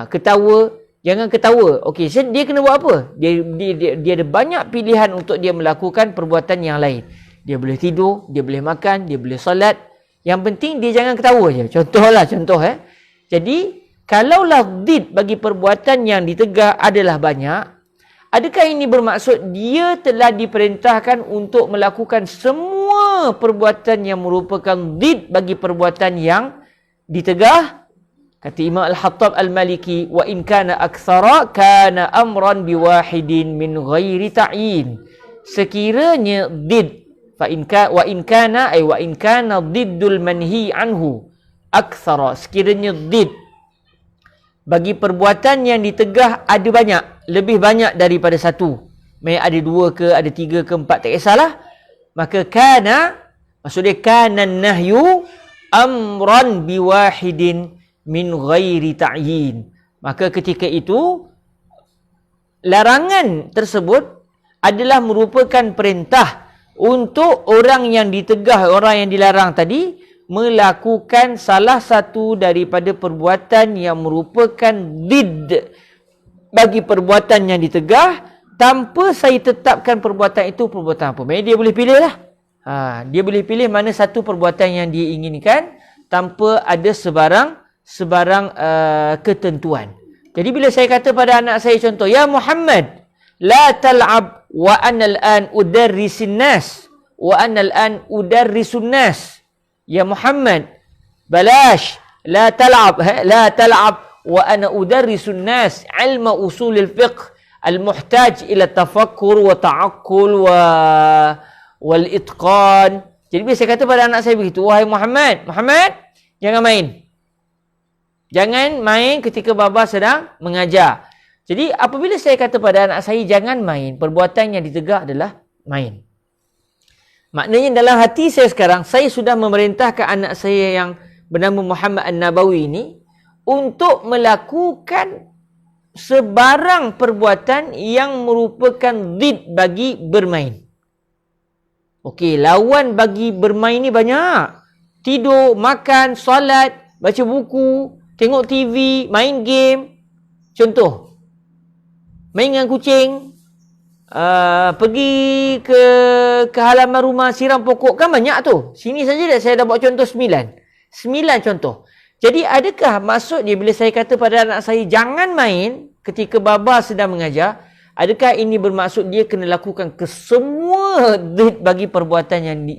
Ketawa, jangan ketawa. Okey, dia kena buat apa? Dia ada banyak pilihan untuk dia melakukan perbuatan yang lain. Dia boleh tidur, dia boleh makan, dia boleh solat. Yang penting dia jangan ketawa je. Contoh. Jadi, kalaulah did bagi perbuatan yang ditegah adalah banyak, adakah ini bermaksud dia telah diperintahkan untuk melakukan semua perbuatan yang merupakan did bagi perbuatan yang ditegah? Kata Imam Al-Hattab Al-Maliki, wa in kana aktsara kana amran biwahidin min ghairi ta'yin. Sekiranya did wa in kana diddul manhi anhu aktsara, sekiranya did bagi perbuatan yang ditegah ada banyak, lebih banyak daripada satu. Ada dua ke, ada tiga ke, empat, tak kisahlah. Maka kana, maksudnya kana nahyu amran biwahidin min ghairi ta'yin. Maka ketika itu larangan tersebut adalah merupakan perintah untuk orang yang ditegah, orang yang dilarang tadi melakukan salah satu daripada perbuatan yang merupakan did bagi perbuatan yang ditegah, tanpa saya tetapkan perbuatan itu perbuatan apa. Maksudnya dia boleh pilih lah. Dia boleh pilih mana satu perbuatan yang dia inginkan tanpa ada sebarang ketentuan. Jadi bila saya kata pada anak saya contoh, ya Muhammad, la tal'ab wa ana al-an udarrisun nas wa ana al-an udarrisun nas. Ya Muhammad, balash, la tal'ab wa ana udarrisun nas ilma usulil fiqh al-muhtaj ila tafakkur wa ta'aqqul wal itqan. Jadi bila saya kata pada anak saya begitu, wahai Muhammad, jangan main. Jangan main ketika baba sedang mengajar. Jadi apabila saya kata pada anak saya jangan main, perbuatan yang ditegak adalah main. Maknanya dalam hati saya sekarang, saya sudah memerintahkan anak saya yang bernama Muhammad An-Nabawi ini untuk melakukan sebarang perbuatan yang merupakan did bagi bermain. Okey, lawan bagi bermain ni banyak. Tidur, makan, solat, baca buku, tengok TV, main game. Contoh, main dengan kucing, pergi ke halaman rumah siram pokok, kan banyak tu. Sini saja saya dah buat contoh 9 contoh. Jadi adakah maksud dia bila saya kata pada anak saya jangan main ketika baba sedang mengajar, adakah ini bermaksud dia kena lakukan kesemua did bagi perbuatan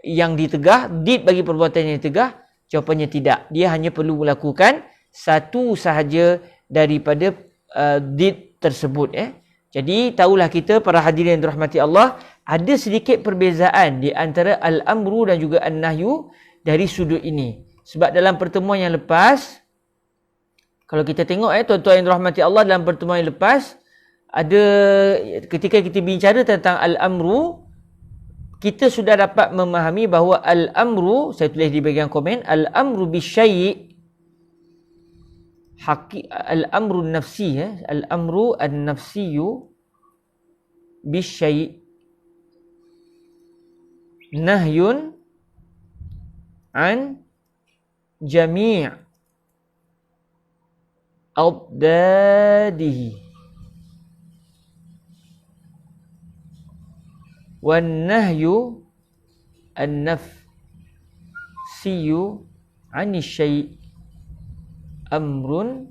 yang ditegah, did bagi perbuatan yang ditegah? Jawapannya tidak. Dia hanya perlu melakukan satu sahaja daripada did tersebut. Jadi tahulah kita para hadirin yang dirahmati Allah, ada sedikit perbezaan di antara al-amru dan juga an-nahyu dari sudut ini. Sebab dalam pertemuan yang lepas, kalau kita tengok tuan-tuan yang dirahmati Allah, dalam pertemuan yang lepas ada ketika kita bicara tentang al-amru, kita sudah dapat memahami bahawa al-amru, saya tulis di bahagian komen, al-amru bisyai' al-amru nafsi, al-amru an-nafsiyu bisyai'. nahyun an jami' adadihi. Wan nahyu an-nafsiyyu 'ani syai' amrun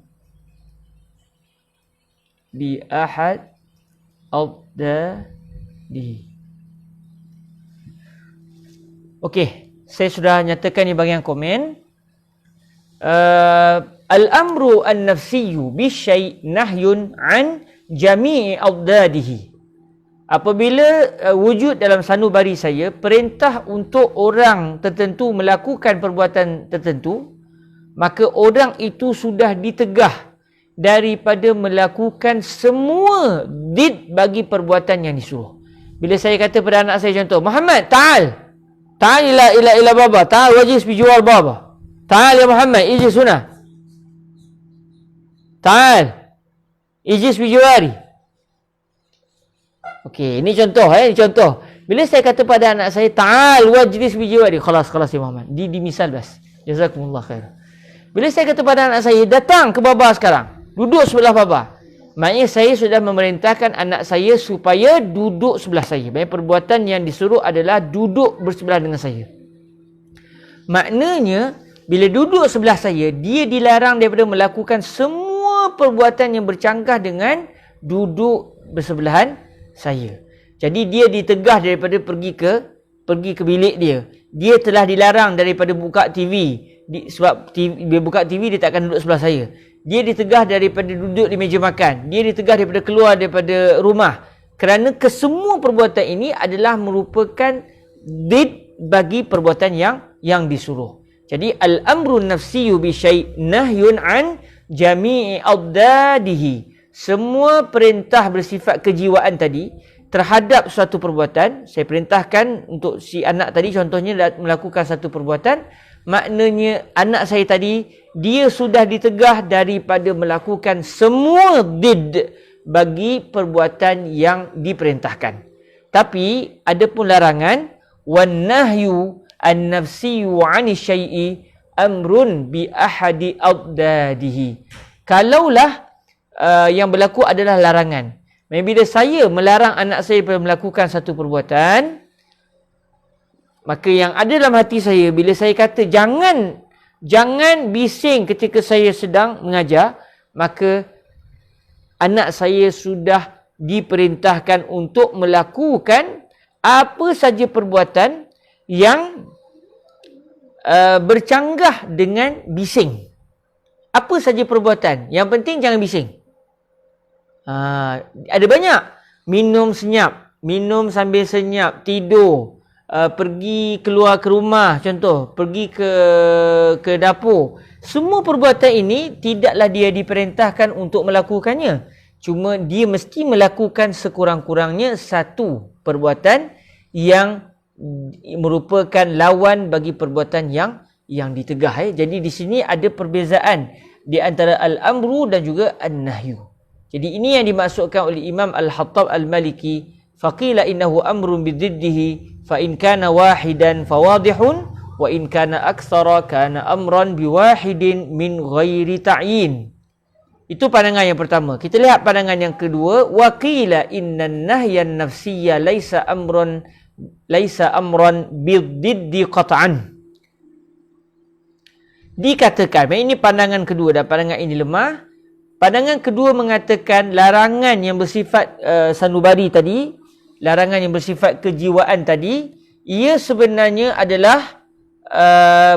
bi ahad adadihi. Okey, saya sudah nyatakan di bahagian komen. Al-amru an-nafsiyyu bi syai' nahyun an jami'i adadihi. Apabila wujud dalam sanubari saya perintah untuk orang tertentu melakukan perbuatan tertentu, maka orang itu sudah ditegah daripada melakukan semua did bagi perbuatan yang disuruh. Bila saya kata pada anak saya contoh, Muhammad, ta'al ila baba, ta'al wajis bijual baba. Ta'al ya Muhammad, ijlis huna. Ta'al, ijlis bijuari. Okey, ini contoh ini contoh. Bila saya kata pada anak saya, ta'al wajlis bijuari. Khalas ya Muhammad. Di misal bas. Jazakumullah khair. Bila saya kata pada anak saya, datang ke baba sekarang. Duduk sebelah baba. Maknanya saya sudah memerintahkan anak saya supaya duduk sebelah saya. Maksudnya perbuatan yang disuruh adalah duduk bersebelah dengan saya. Maknanya, bila duduk sebelah saya, dia dilarang daripada melakukan semua perbuatan yang bercanggah dengan duduk bersebelahan saya. Jadi dia ditegah daripada pergi ke bilik dia. Dia telah dilarang daripada buka TV. Sebab bila buka TV dia tak akan duduk sebelah saya. Dia ditegah daripada duduk di meja makan. Dia ditegah daripada keluar daripada rumah. Kerana kesemua perbuatan ini adalah merupakan did bagi perbuatan yang disuruh. Jadi al-amru nafsiyyu bi syai' nahyun an jami'i adadihi. Semua perintah bersifat kejiwaan tadi terhadap suatu perbuatan, saya perintahkan untuk si anak tadi contohnya melakukan satu perbuatan, maknanya anak saya tadi dia sudah ditegah daripada melakukan semua did bagi perbuatan yang diperintahkan. Tapi ada pun larangan, wan nahyu an-nafsiyyu 'ani syai'i amrun bi ahadi adadihi. Kalaulah yang berlaku adalah larangan. Bila saya melarang anak saya melakukan satu perbuatan, maka yang ada dalam hati saya bila saya kata jangan bising ketika saya sedang mengajar, maka anak saya sudah diperintahkan untuk melakukan apa saja perbuatan yang bercanggah dengan bising. Apa saja perbuatan, yang penting jangan bising. Ada banyak. Minum senyap, minum sambil senyap, tidur, pergi keluar ke rumah, contoh, pergi ke dapur. Semua perbuatan ini tidaklah dia diperintahkan untuk melakukannya. Cuma dia mesti melakukan sekurang-kurangnya satu perbuatan yang merupakan lawan bagi perbuatan yang ditegah. Jadi di sini ada perbezaan di antara al-amru dan juga an-nahyu. Jadi ini yang dimaksudkan oleh Imam Al-Hattab Al-Maliki, faqila innahu amrun bididdihi fa in kana wahidan fawadihun wa in kana aktsara kana amran biwahidin min ghairi ta'yin. Itu pandangan yang pertama. Kita lihat pandangan yang kedua, waqila innan nahyan nafsiyya laisa amran bididdi qat'an. Dikatakan, ini pandangan kedua dan pandangan ini lemah. Pandangan kedua mengatakan larangan yang bersifat sanubari tadi, larangan yang bersifat kejiwaan tadi, ia sebenarnya adalah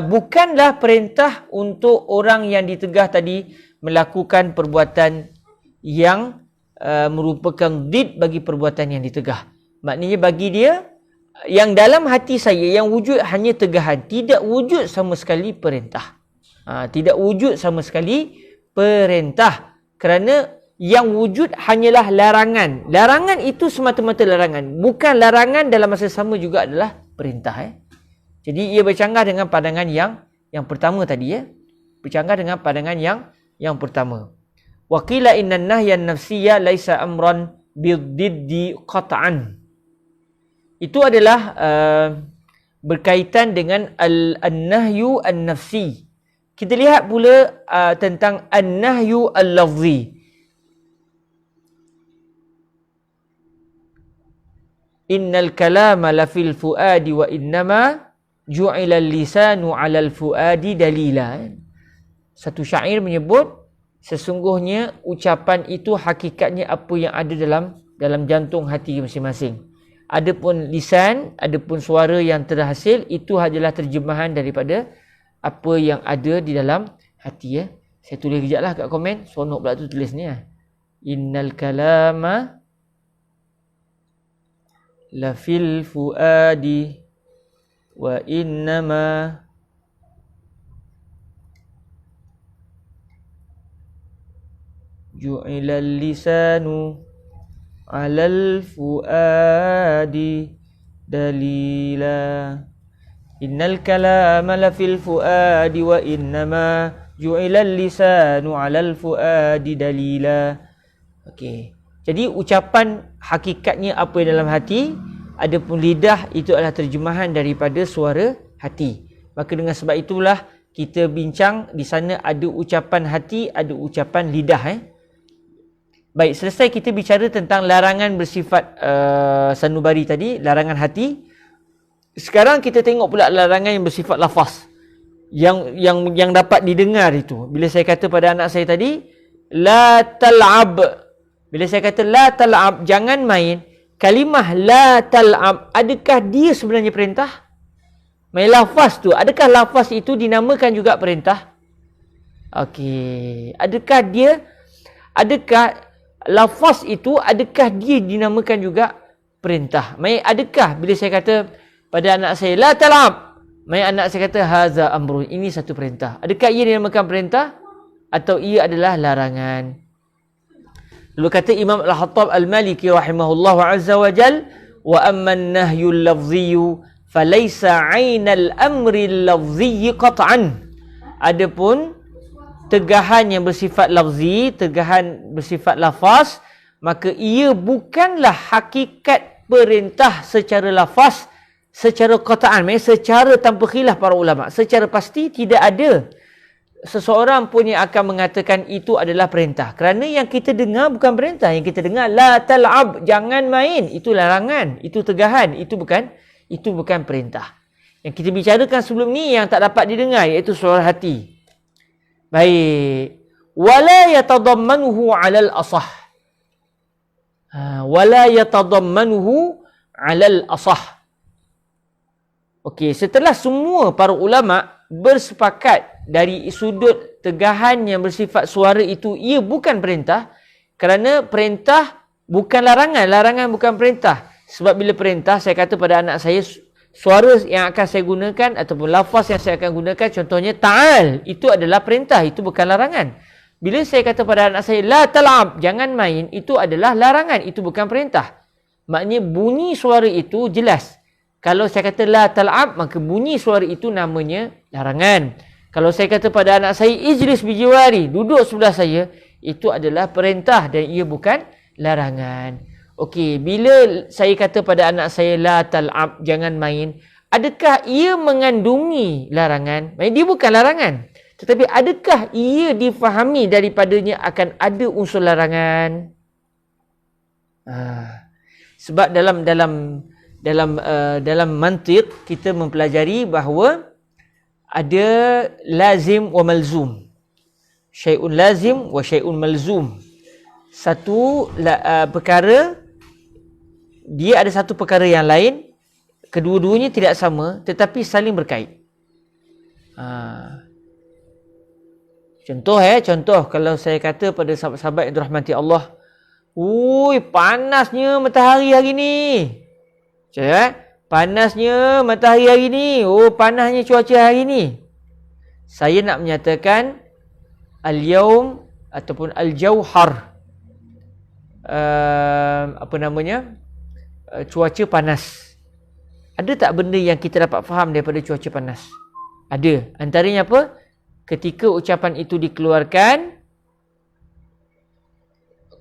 bukanlah perintah untuk orang yang ditegah tadi melakukan perbuatan yang merupakan did bagi perbuatan yang ditegah. Maknanya bagi dia, yang dalam hati saya yang wujud hanya tegahan, tidak wujud sama sekali perintah. Tidak wujud sama sekali perintah. Kerana yang wujud hanyalah larangan. Larangan itu semata-mata larangan. Bukan larangan dalam masa sama juga adalah perintah. Jadi ia bercanggah dengan pandangan yang pertama tadi. Bercanggah dengan pandangan yang pertama. Wa qila innan nahyan nafsiyya laisa amran bididdi qat'an. Itu adalah berkaitan dengan an-nahyu an-nafsi. Kita lihat pula tentang an-nahyu al-lafzi. Innal kalama lafil fuadi wa innama ju'ila lisanu 'alal fuadi dalila. Satu syair menyebut sesungguhnya ucapan itu hakikatnya apa yang ada dalam jantung hati masing-masing. Adapun lisan, adapun suara yang terhasil itu adalah terjemahan daripada apa yang ada di dalam hati. Saya tulis kejaplah kat komen. Sonok pula tu tulis ni. Innal kalama lafil fuadi wa innama ju'ilal lisanu 'alal fuadi dalila. Innal kalama lafil fuadi wa innama ju'ilal lisanu 'alal fuadi dalila. Okey. Jadi ucapan hakikatnya apa yang dalam hati, adapun lidah itu adalah terjemahan daripada suara hati. Maka dengan sebab itulah kita bincang di sana ada ucapan hati, ada ucapan lidah. Baik, selesai kita bicara tentang larangan bersifat sanubari tadi, larangan hati. Sekarang kita tengok pula larangan yang bersifat lafaz. Yang dapat didengar itu. Bila saya kata pada anak saya tadi, la tal'ab. Bila saya kata la tal'ab, jangan main. Kalimah la tal'ab, adakah dia sebenarnya perintah? Main lafaz tu, adakah lafaz itu dinamakan juga perintah? Okey, adakah lafaz itu, adakah dia dinamakan juga perintah? Main adakah bila saya kata pada anak saya la tal'ab, main anak saya kata haza amrun, ini satu perintah. Adakah ia dinamakan perintah atau ia adalah larangan? Lalu kata Imam Al-Khattab Al-Maliki rahimahullahu azza wa jal, wa amman nahyu al-lafziyu falaysa 'ainal amri al-lafzi qat'an. Adapun tegahan yang bersifat lafzi, tegahan bersifat lafaz, maka ia bukanlah hakikat perintah secara lafaz, secara qat'an, maksudnya secara tanpa khilaf para ulama, secara pasti tidak ada seseorang pun yang akan mengatakan itu adalah perintah. Kerana yang kita dengar bukan perintah. Yang kita dengar la tal'ab, jangan main, itu larangan, itu tegahan, itu bukan perintah. Yang kita bicarakan sebelum ni yang tak dapat didengar, iaitu suara hati. Baik. Wala yatadammanuhu 'alal asah. Wala yatadammanuhu 'alal asah. Okey, setelah semua para ulama bersepakat dari sudut tegahan yang bersifat suara itu ia bukan perintah, kerana perintah bukan larangan, larangan bukan perintah. Sebab bila perintah, saya kata pada anak saya, suara yang akan saya gunakan ataupun lafaz yang saya akan gunakan, contohnya ta'al, itu adalah perintah, itu bukan larangan. Bila saya kata pada anak saya la tal'ab, jangan main, itu adalah larangan, itu bukan perintah. Maknanya bunyi suara itu jelas. Kalau saya kata la tal'ab, maka bunyi suara itu namanya larangan. Kalau saya kata pada anak saya ijlis bijiwari, duduk sebelah saya, itu adalah perintah dan ia bukan larangan. Okey, bila saya kata pada anak saya la tal'ab, jangan main, adakah ia mengandungi larangan? Dia bukan larangan. Tetapi adakah ia difahami daripadanya akan ada unsur larangan? Sebab dalam mantiq kita mempelajari bahawa ada lazim wa malzum. Syai'un lazim wa syai'un malzum. Satu perkara, dia ada satu perkara yang lain, kedua-duanya tidak sama tetapi saling berkait. Contoh kalau saya kata pada sahabat-sahabat yang dirahmati Allah, "Ui, panasnya matahari hari ni." Panasnya matahari hari ni. Oh, panasnya cuaca hari ni. Saya nak menyatakan al-yaum ataupun al-jauhar. Cuaca panas. Ada tak benda yang kita dapat faham daripada cuaca panas? Ada. Antaranya apa? Ketika ucapan itu dikeluarkan,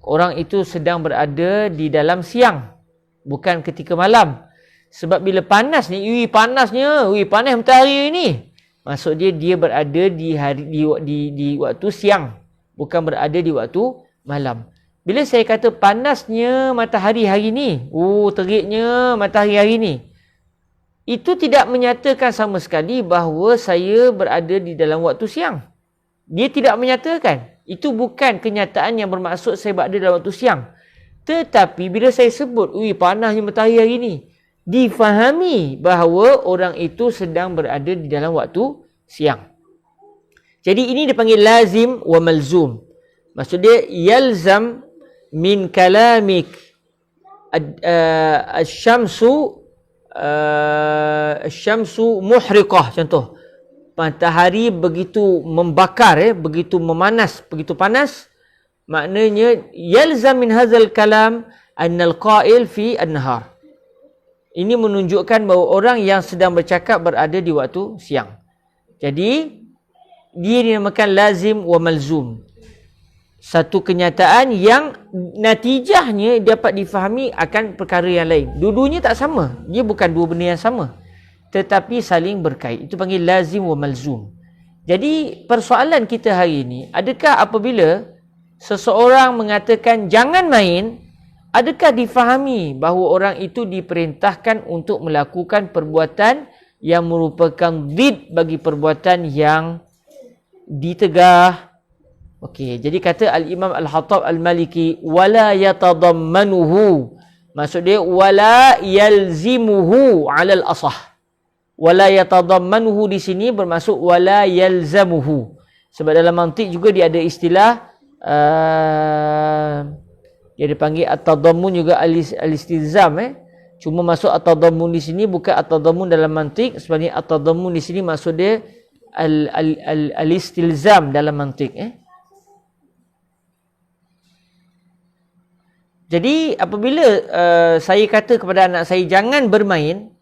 orang itu sedang berada di dalam siang, bukan ketika malam. Sebab bila panas ni, panasnya, panas matahari ni. Maksud dia berada di waktu siang, bukan berada di waktu malam. Bila saya kata panasnya matahari hari ni, teriknya matahari hari ni, itu tidak menyatakan sama sekali bahawa saya berada di dalam waktu siang. Dia tidak menyatakan. Itu bukan kenyataan yang bermaksud saya berada dalam waktu siang. Tetapi bila saya sebut, panasnya matahari hari ni, difahami bahawa orang itu sedang berada di dalam waktu siang. Jadi ini dipanggil lazim wa malzum. Maksud dia, yalzam min kalamik asyamsu muhriqah. Contoh, matahari begitu membakar, begitu memanas, begitu panas. Maknanya, yalzam min hazal kalam annal qail fi an-nahar. Ini menunjukkan bahawa orang yang sedang bercakap berada di waktu siang. Jadi, dia dinamakan lazim wa malzum. Satu kenyataan yang natijahnya dapat difahami akan perkara yang lain. Dua-duanya tak sama. Dia bukan dua benda yang sama. Tetapi saling berkait. Itu panggil lazim wa malzum. Jadi, persoalan kita hari ini, adakah apabila seseorang mengatakan jangan main, adakah difahami bahawa orang itu diperintahkan untuk melakukan perbuatan yang merupakan zid bagi perbuatan yang ditegah? Okey, jadi kata Al-Imam Al-Khattab Al-Maliki, wala yatadammanuhu. Maksud dia, wala yalzimuhu alal asah. Wala yatadammanuhu di sini bermaksud wala yalzamuhu. Sebab dalam mantik juga dia ada istilah, dia dipanggil at-tadammun juga al-istilzam. Cuma masuk at-tadammun di sini bukan at-tadammun dalam mantik. Sebenarnya at-tadammun di sini maksud dia al-istilzam dalam mantik. Jadi apabila saya kata kepada anak saya jangan bermain,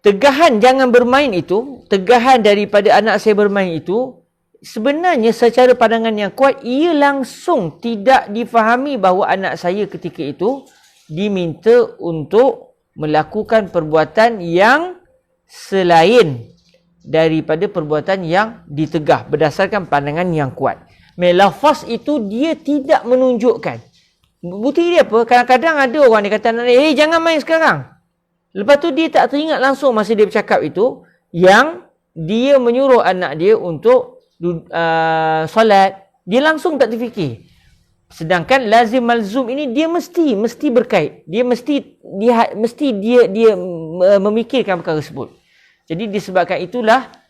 tegahan jangan bermain itu, tegahan daripada anak saya bermain itu, sebenarnya secara pandangan yang kuat, ia langsung tidak difahami bahawa anak saya ketika itu diminta untuk melakukan perbuatan yang selain daripada perbuatan yang ditegah berdasarkan pandangan yang kuat. Lafaz itu dia tidak menunjukkan. Bukti dia apa? Kadang-kadang ada orang dia kata anak dia, jangan main sekarang. Lepas tu dia tak teringat langsung masa dia bercakap itu, yang dia menyuruh anak dia untuk solat, dia langsung tak terfikir. Sedangkan lazim malzum ini dia mesti berkait. Dia mesti dia memikirkan perkara tersebut. Jadi disebabkan itulah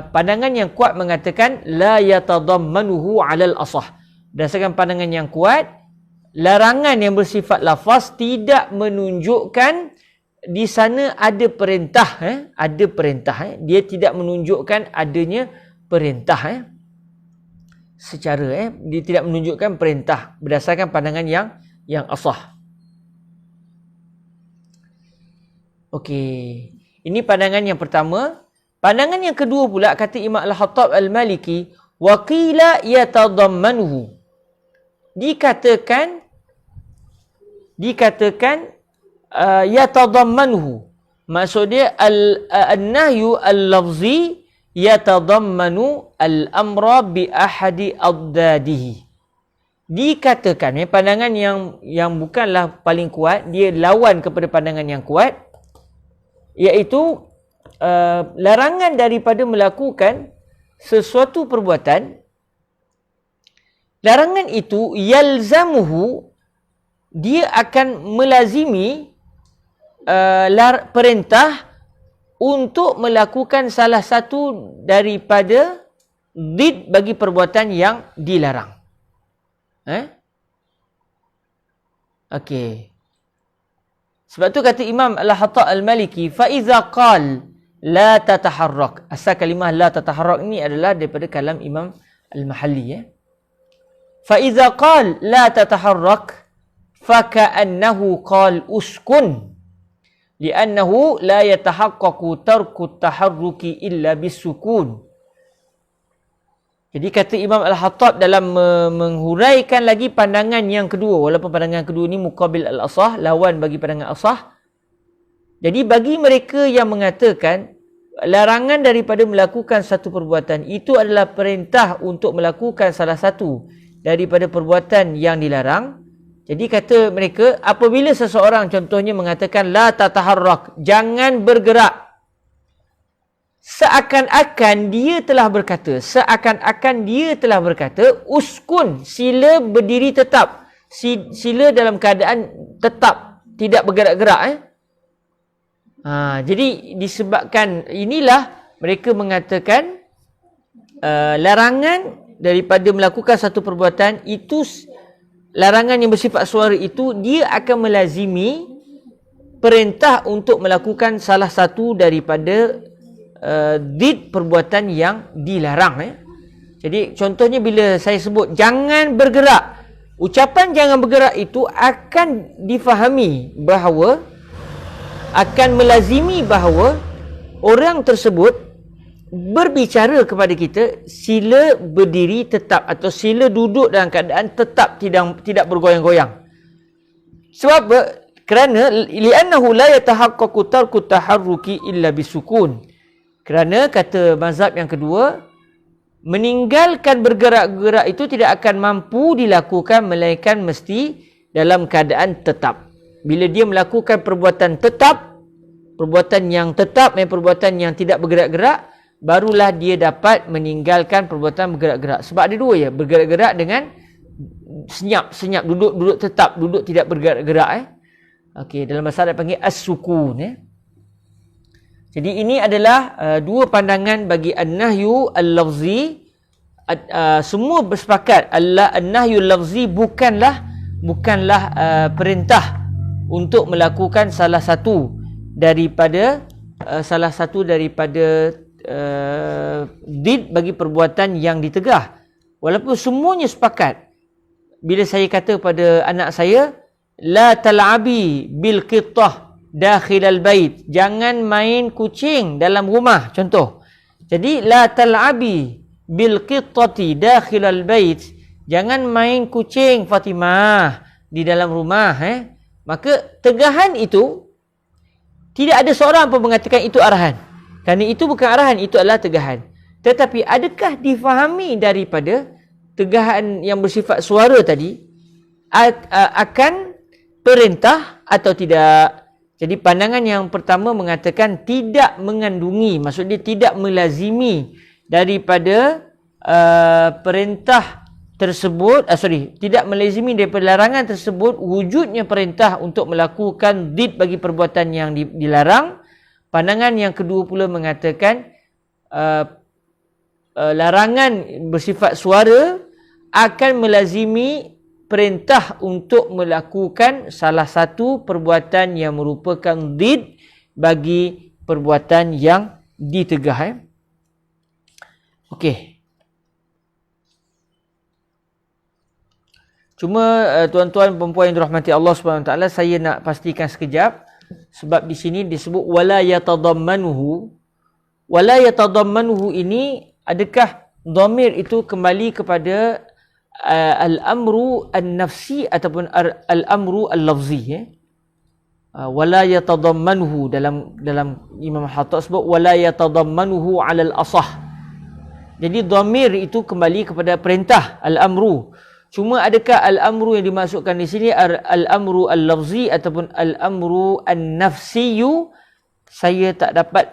pandangan yang kuat mengatakan la yatadammanuhu 'alal asah. Berdasarkan pandangan yang kuat, larangan yang bersifat lafaz tidak menunjukkan di sana ada perintah, ada perintah. Dia tidak menunjukkan adanya perintah, secara dia tidak menunjukkan perintah berdasarkan pandangan yang asah. Okey, ini pandangan yang pertama. Pandangan yang kedua pula kata Imam Al-Khattab Al-Maliki, wa qila yatadammanuhu. Dikatakan yatadammanuhu. Maksud dia an-nahyu al-lafzi yatadammanu al-amra bi ahadi addadihi. Dikatakan, pandangan yang bukanlah paling kuat, dia lawan kepada pandangan yang kuat, iaitu larangan daripada melakukan sesuatu perbuatan. Larangan itu yalzamuhu, dia akan melazimi perintah untuk melakukan salah satu daripada zid bagi perbuatan yang dilarang. Okey. Sebab tu kata Imam Al-Khattab Al-Maliki, fa iza qal la tataharrak. Asal kalimah la tataharrak ni adalah daripada kalam Imam Al-Mahalli. Fa iza qal la tataharrak fa ka'annahu qal uskun. Li'annahu la yatahaqqaqu tarku taharruki illa bisukun. Jadi kata Imam Al-Hattab dalam menghuraikan lagi pandangan yang kedua, walaupun pandangan kedua ni muqabil al-asah, lawan bagi pandangan asah. Jadi bagi mereka yang mengatakan larangan daripada melakukan satu perbuatan itu adalah perintah untuk melakukan salah satu daripada perbuatan yang dilarang. Jadi kata mereka, apabila seseorang contohnya mengatakan la tataharrak, jangan bergerak, seakan-akan dia telah berkata, uskun, sila berdiri tetap, sila dalam keadaan tetap, tidak bergerak-gerak. Jadi disebabkan inilah mereka mengatakan larangan daripada melakukan satu perbuatan itu, larangan yang bersifat suara itu, dia akan melazimi perintah untuk melakukan salah satu daripada did perbuatan yang dilarang. Jadi contohnya bila saya sebut jangan bergerak, ucapan jangan bergerak itu akan difahami bahawa, akan melazimi bahawa orang tersebut berbicara kepada kita sila berdiri tetap atau sila duduk dalam keadaan tetap, tidak bergoyang-goyang. Sebab apa? Kerana li'annahu la yatahaqqaqu tarku taharruki illa bisukun. Kerana kata mazhab yang kedua, meninggalkan bergerak-gerak itu tidak akan mampu dilakukan melainkan mesti dalam keadaan tetap. Bila dia melakukan perbuatan tetap, perbuatan yang tetap dan perbuatan yang tidak bergerak-gerak, barulah dia dapat meninggalkan perbuatan bergerak-gerak. Sebab ada dua ya, bergerak-gerak dengan senyap, duduk tetap, duduk tidak bergerak-gerak. Okey, dalam bahasa Arab panggil as-sukun. Jadi ini adalah dua pandangan bagi an-nahyu al-lafzi. Semua bersepakat an-nahyu al-lafzi bukanlah perintah untuk melakukan salah satu daripada did bagi perbuatan yang ditegah. Walaupun semuanya sepakat. Bila saya kata pada anak saya, la tal'abi bil qittah dakhil al-bait, jangan main kucing dalam rumah, contoh. Jadi la tal'abi bil qittati dakhil al-bait, jangan main kucing Fatimah di dalam rumah. Maka tegahan itu tidak ada seorang pun mengatakan itu arahan. Kerana itu bukan arahan, itu adalah tegahan. Tetapi adakah difahami daripada tegahan yang bersifat suara tadi akan perintah atau tidak? Jadi pandangan yang pertama mengatakan tidak mengandungi, maksud dia tidak melazimi daripada perintah tersebut, tidak melazimi daripada larangan tersebut wujudnya perintah untuk melakukan did bagi perbuatan yang dilarang. Pandangan yang kedua pula mengatakan larangan bersifat suara akan melazimi perintah untuk melakukan salah satu perbuatan yang merupakan did bagi perbuatan yang ditegah. Okey. Cuma tuan-tuan perempuan yang dirahmati Allah Subhanahu Wa Taala, saya nak pastikan sekejap sebab di sini disebut wala yatadammanuhu. Wala yatadammanuhu ini, adakah dhamir itu kembali kepada al-amru an-nafsi ataupun al-amru al-lafzi? Wala yatadammanuhu, dalam Imam Hattab sebut wala yatadammanuhu 'ala al-asah. Jadi dhamir itu kembali kepada perintah al-amru. Cuma adakah al-amru yang dimasukkan di sini al-amru al-lafzi ataupun al-amru an-nafsiyu? Saya tak dapat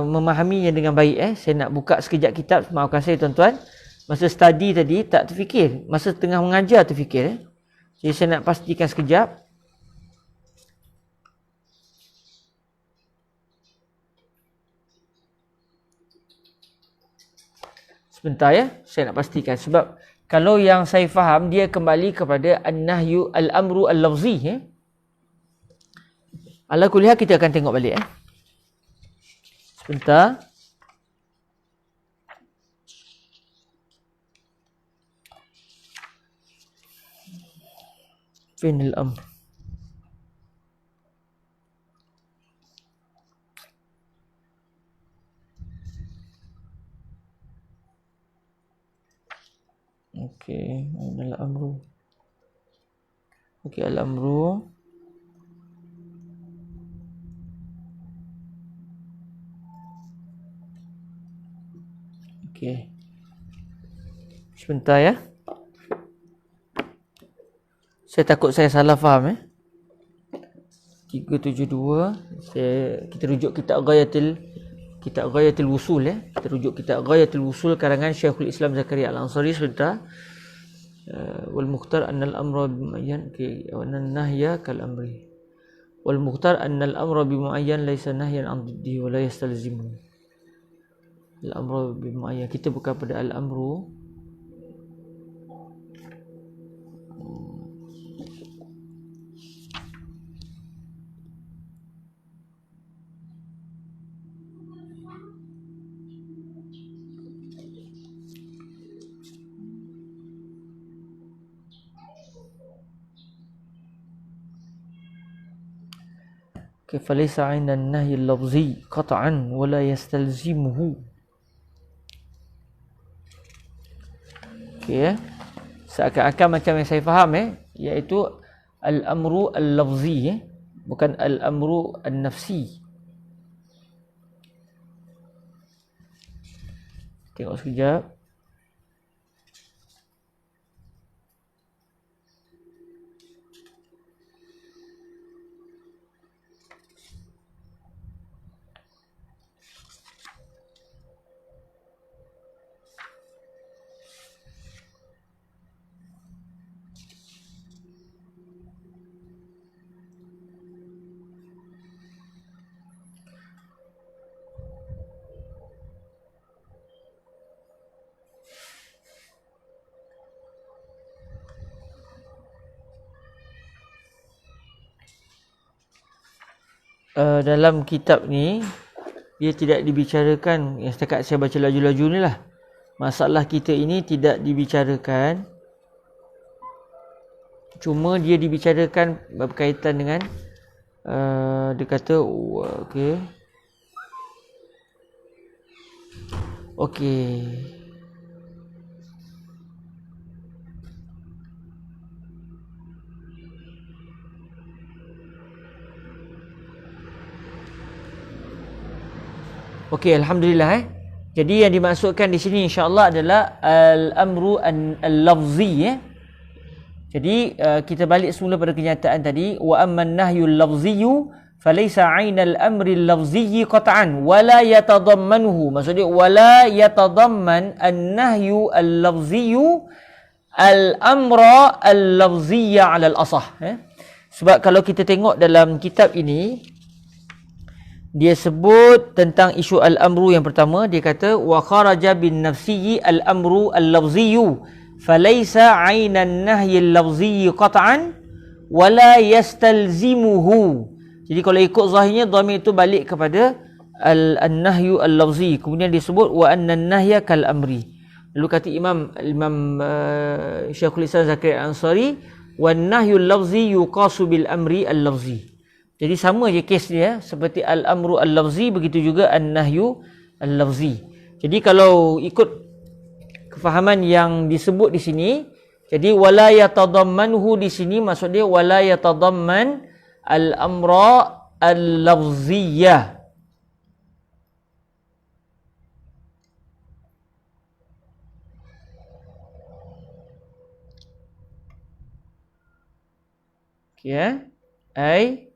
memahaminya dengan baik. Saya nak buka sekejap kitab, maafkan saya tuan-tuan. Masa study tadi tak terfikir, masa tengah mengajar terfikir. Jadi saya nak pastikan sekejap. Sebentar ya, saya nak pastikan sebab kalau yang saya faham dia kembali kepada an-nahyu al-amru al-lafzi. Ala kuliah kita akan tengok balik. Sebentar. Fin al-amr. Okey, al-amru. Okey, al-amru. Okey. Sebentar ya. Saya takut saya salah faham 372. Kita rujuk kitab Ghayatul Wusul ya. Kita rujuk kitab Ghayatul Wusul karangan Syekhul Islam Zakaria Al-Ansari sebentar. Wal mukhtar anna al-amra bimuayyan wa an-nahya kal amri. Wal mukhtar anna al-amra bimuayyan laysa nahyan an diddihi wa la yastalzimu. Al-amru bimuayyan, kita bukan pada al-amru. فليس عين النهي اللفظي قطعا ولا يستلزمه. Okey seakan-akan macam yang saya faham iaitu al-amru al-lafzi bukan al-amru an-nafsi. Tengok sekejap. Dalam kitab ni dia tidak dibicarakan yang setakat saya baca laju-laju ni lah. Masalah kita ini tidak dibicarakan. Cuma dia dibicarakan berkaitan dengan dia kata okey. Okey. Okey, alhamdulillah Jadi yang dimaksudkan di sini insya-Allah adalah al-amru al-lafzi Jadi kita balik semula pada kenyataan tadi wa amman nahyul lafziyyu falaysa 'ainal amri al-lafziyyi qat'an wala yatadammanuhu. Maksudnya wala yatadamman an-nahyu al-lafziyyu al-amra al-lafziyya 'ala al-asah Sebab kalau kita tengok dalam kitab ini dia sebut tentang isu al-amru yang pertama. Dia kata wa kharaja bin nafsiyyi al-amru al-lafziyyu falaysa 'ainan nahyi al-lafziyyi qat'an wala yastalzimuhu. Jadi kalau ikut zahirnya dhamir itu balik kepada al-nahyu al-lafzi. Kemudian disebut wa anna an-nahya kal amri. Lalu kata Imam Syekhul Islam Zakaria Al-Ansari wan nahyu al-lafzi yuqasu bil amri al-lafzi. Jadi sama je kes dia seperti al-amru al-lafzi, begitu juga an-nahyu al-lafzi. Jadi kalau ikut kefahaman yang disebut di sini, jadi wala yatadammanhu di sini maksud dia wala yatadamman al-amra al-lafziyyah. Okey ai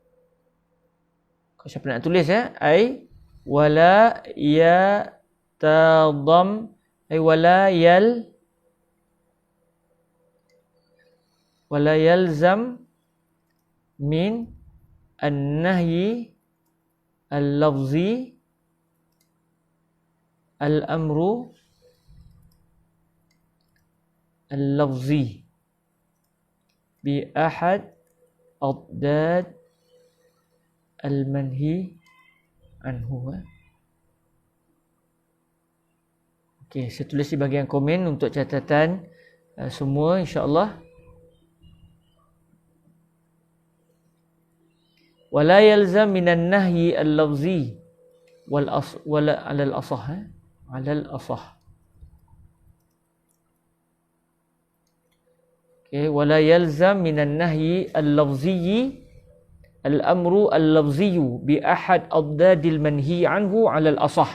kalau siapa nak tulis ai wala yatadam ai wala yalzam min an-nahyi al-lafzi al-amru al-lafzi bi ahad adad al-manhi anhu. Okey, saya tulis di bahagian komen untuk catatan semua insya-Allah. Wala yalzam minan nahyi al-lafzi wala 'ala al-asah 'ala al-asah. Okay, wala yalzam minan nahyi al-lafziyyi al-amru al-lafziyyu bi ahad adadil manhi anhu 'ala al-asah.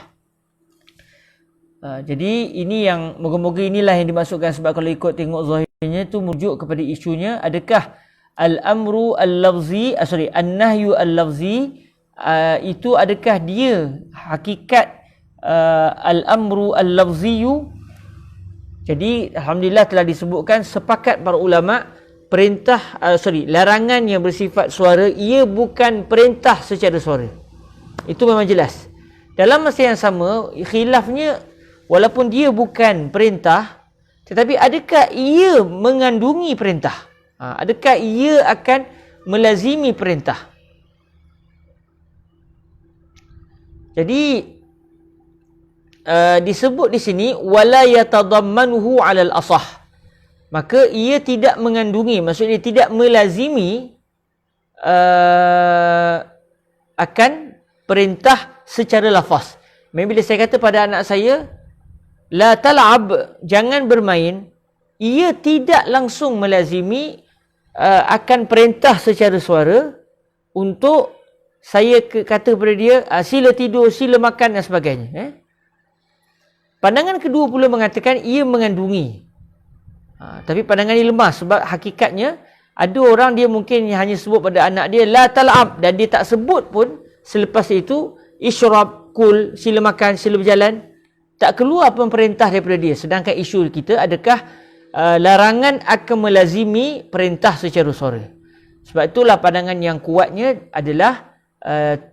Jadi ini yang moga-moga inilah yang dimaksudkan, sebab kalau ikut tengok zahirnya tu merujuk kepada isunya, adakah al-amru al-lafzi an-nahyu al-lafzi itu adakah dia hakikat al-amru al-lafziyyu. Jadi alhamdulillah telah disebutkan sepakat para ulama perintah larangan yang bersifat suara ia bukan perintah secara suara. Itu memang jelas. Dalam masa yang sama khilafnya, walaupun dia bukan perintah, tetapi adakah ia mengandungi perintah? Adakah ia akan melazimi perintah? Jadi disebut di sini wala yatadammanuhu 'alal asah. Maka ia tidak mengandungi, maksudnya tidak melazimi akan perintah secara lafaz. Bila saya kata pada anak saya la tal'ab, jangan bermain, ia tidak langsung melazimi akan perintah secara suara untuk saya kata kepada dia sila tidur, sila makan dan sebagainya. Pandangan kedua pula mengatakan ia mengandungi. Tapi pandangan ini lemah, sebab hakikatnya ada orang dia mungkin hanya sebut pada anak dia la tal'ab, dan dia tak sebut pun selepas itu isyrab, kul, sila makan, sila berjalan. Tak keluar pun perintah daripada dia. Sedangkan isu kita adakah larangan akan melazimi perintah secara suara. Sebab itulah pandangan yang kuatnya adalah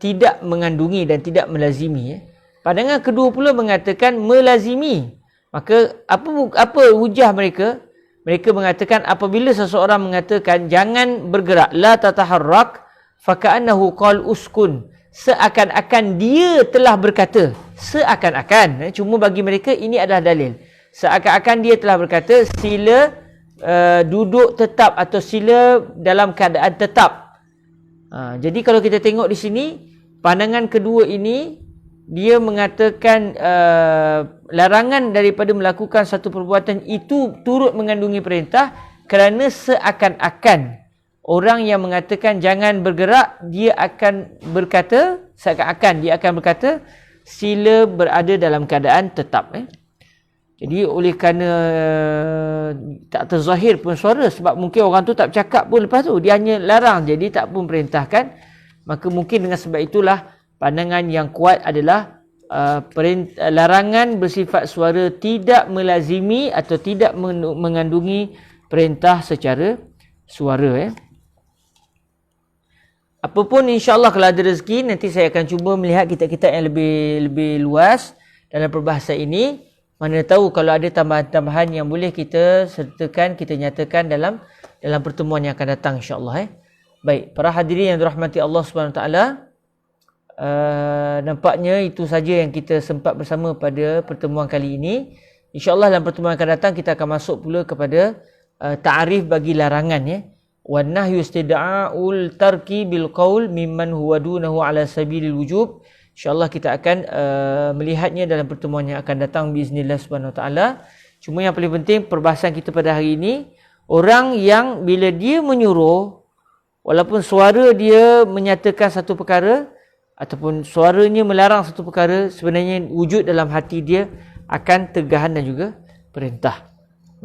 tidak mengandungi dan tidak melazimi. Pandangan kedua pula mengatakan melazimi. Maka apa hujah mereka? Mereka mengatakan apabila seseorang mengatakan jangan bergerak, la tataharrak, faka'annahu qal uskun, seakan-akan dia telah berkata, seakan-akan, cuma bagi mereka ini adalah dalil. Seakan-akan dia telah berkata sila duduk tetap atau sila dalam keadaan tetap. Jadi kalau kita tengok di sini, pandangan kedua ini dia mengatakan larangan daripada melakukan satu perbuatan itu turut mengandungi perintah, kerana seakan-akan orang yang mengatakan jangan bergerak, dia akan berkata, seakan-akan dia akan berkata sila berada dalam keadaan tetap. Jadi oleh kerana tak terzahir pun suara, sebab mungkin orang tu tak bercakap pun lepas tu, dia hanya larang, jadi tak pun perintahkan, maka mungkin dengan sebab itulah pandangan yang kuat adalah larangan bersifat suara tidak melazimi atau tidak mengandungi perintah secara suara. Apapun insya-Allah kalau ada rezeki nanti saya akan cuba melihat kitab-kitab yang lebih luas dalam perbahasan ini. Mana tahu kalau ada tambahan-tambahan yang boleh kita sertakan, kita nyatakan dalam pertemuan yang akan datang insya-Allah. Baik, para hadirin yang dirahmati Allah Subhanahu Wa Taala, nampaknya itu saja yang kita sempat bersama pada pertemuan kali ini. InsyaAllah dalam pertemuan akan datang kita akan masuk pula kepada ta'arif bagi larangan. Wan nahyu istida'ul tarki bil qaul mimman huwa dunahu ala sabilil wujub. InsyaAllah kita akan melihatnya dalam pertemuan yang akan datang biiznillah subhanahu wa ta'ala. Cuma yang paling penting perbahasan kita pada hari ini, orang yang bila dia menyuruh, walaupun suara dia menyatakan satu perkara ataupun suaranya melarang satu perkara, sebenarnya wujud dalam hati dia akan tegahan dan juga perintah.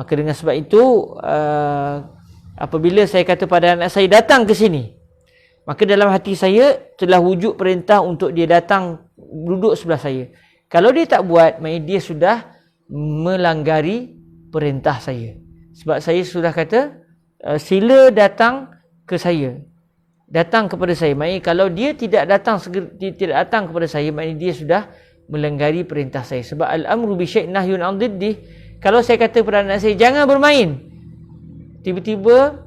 Maka dengan sebab itu apabila saya kata pada anak saya datang ke sini, maka dalam hati saya telah wujud perintah untuk dia datang duduk sebelah saya. Kalau dia tak buat, maknanya dia sudah melanggari perintah saya. Sebab saya sudah kata sila datang ke saya, datang kepada saya. Maknanya kalau dia tidak datang kepada saya, maknanya dia sudah melanggari perintah saya. Sebab al-amru bi syai'in nahyun 'an diddih. Kalau saya kata kepada anak saya jangan bermain, tiba-tiba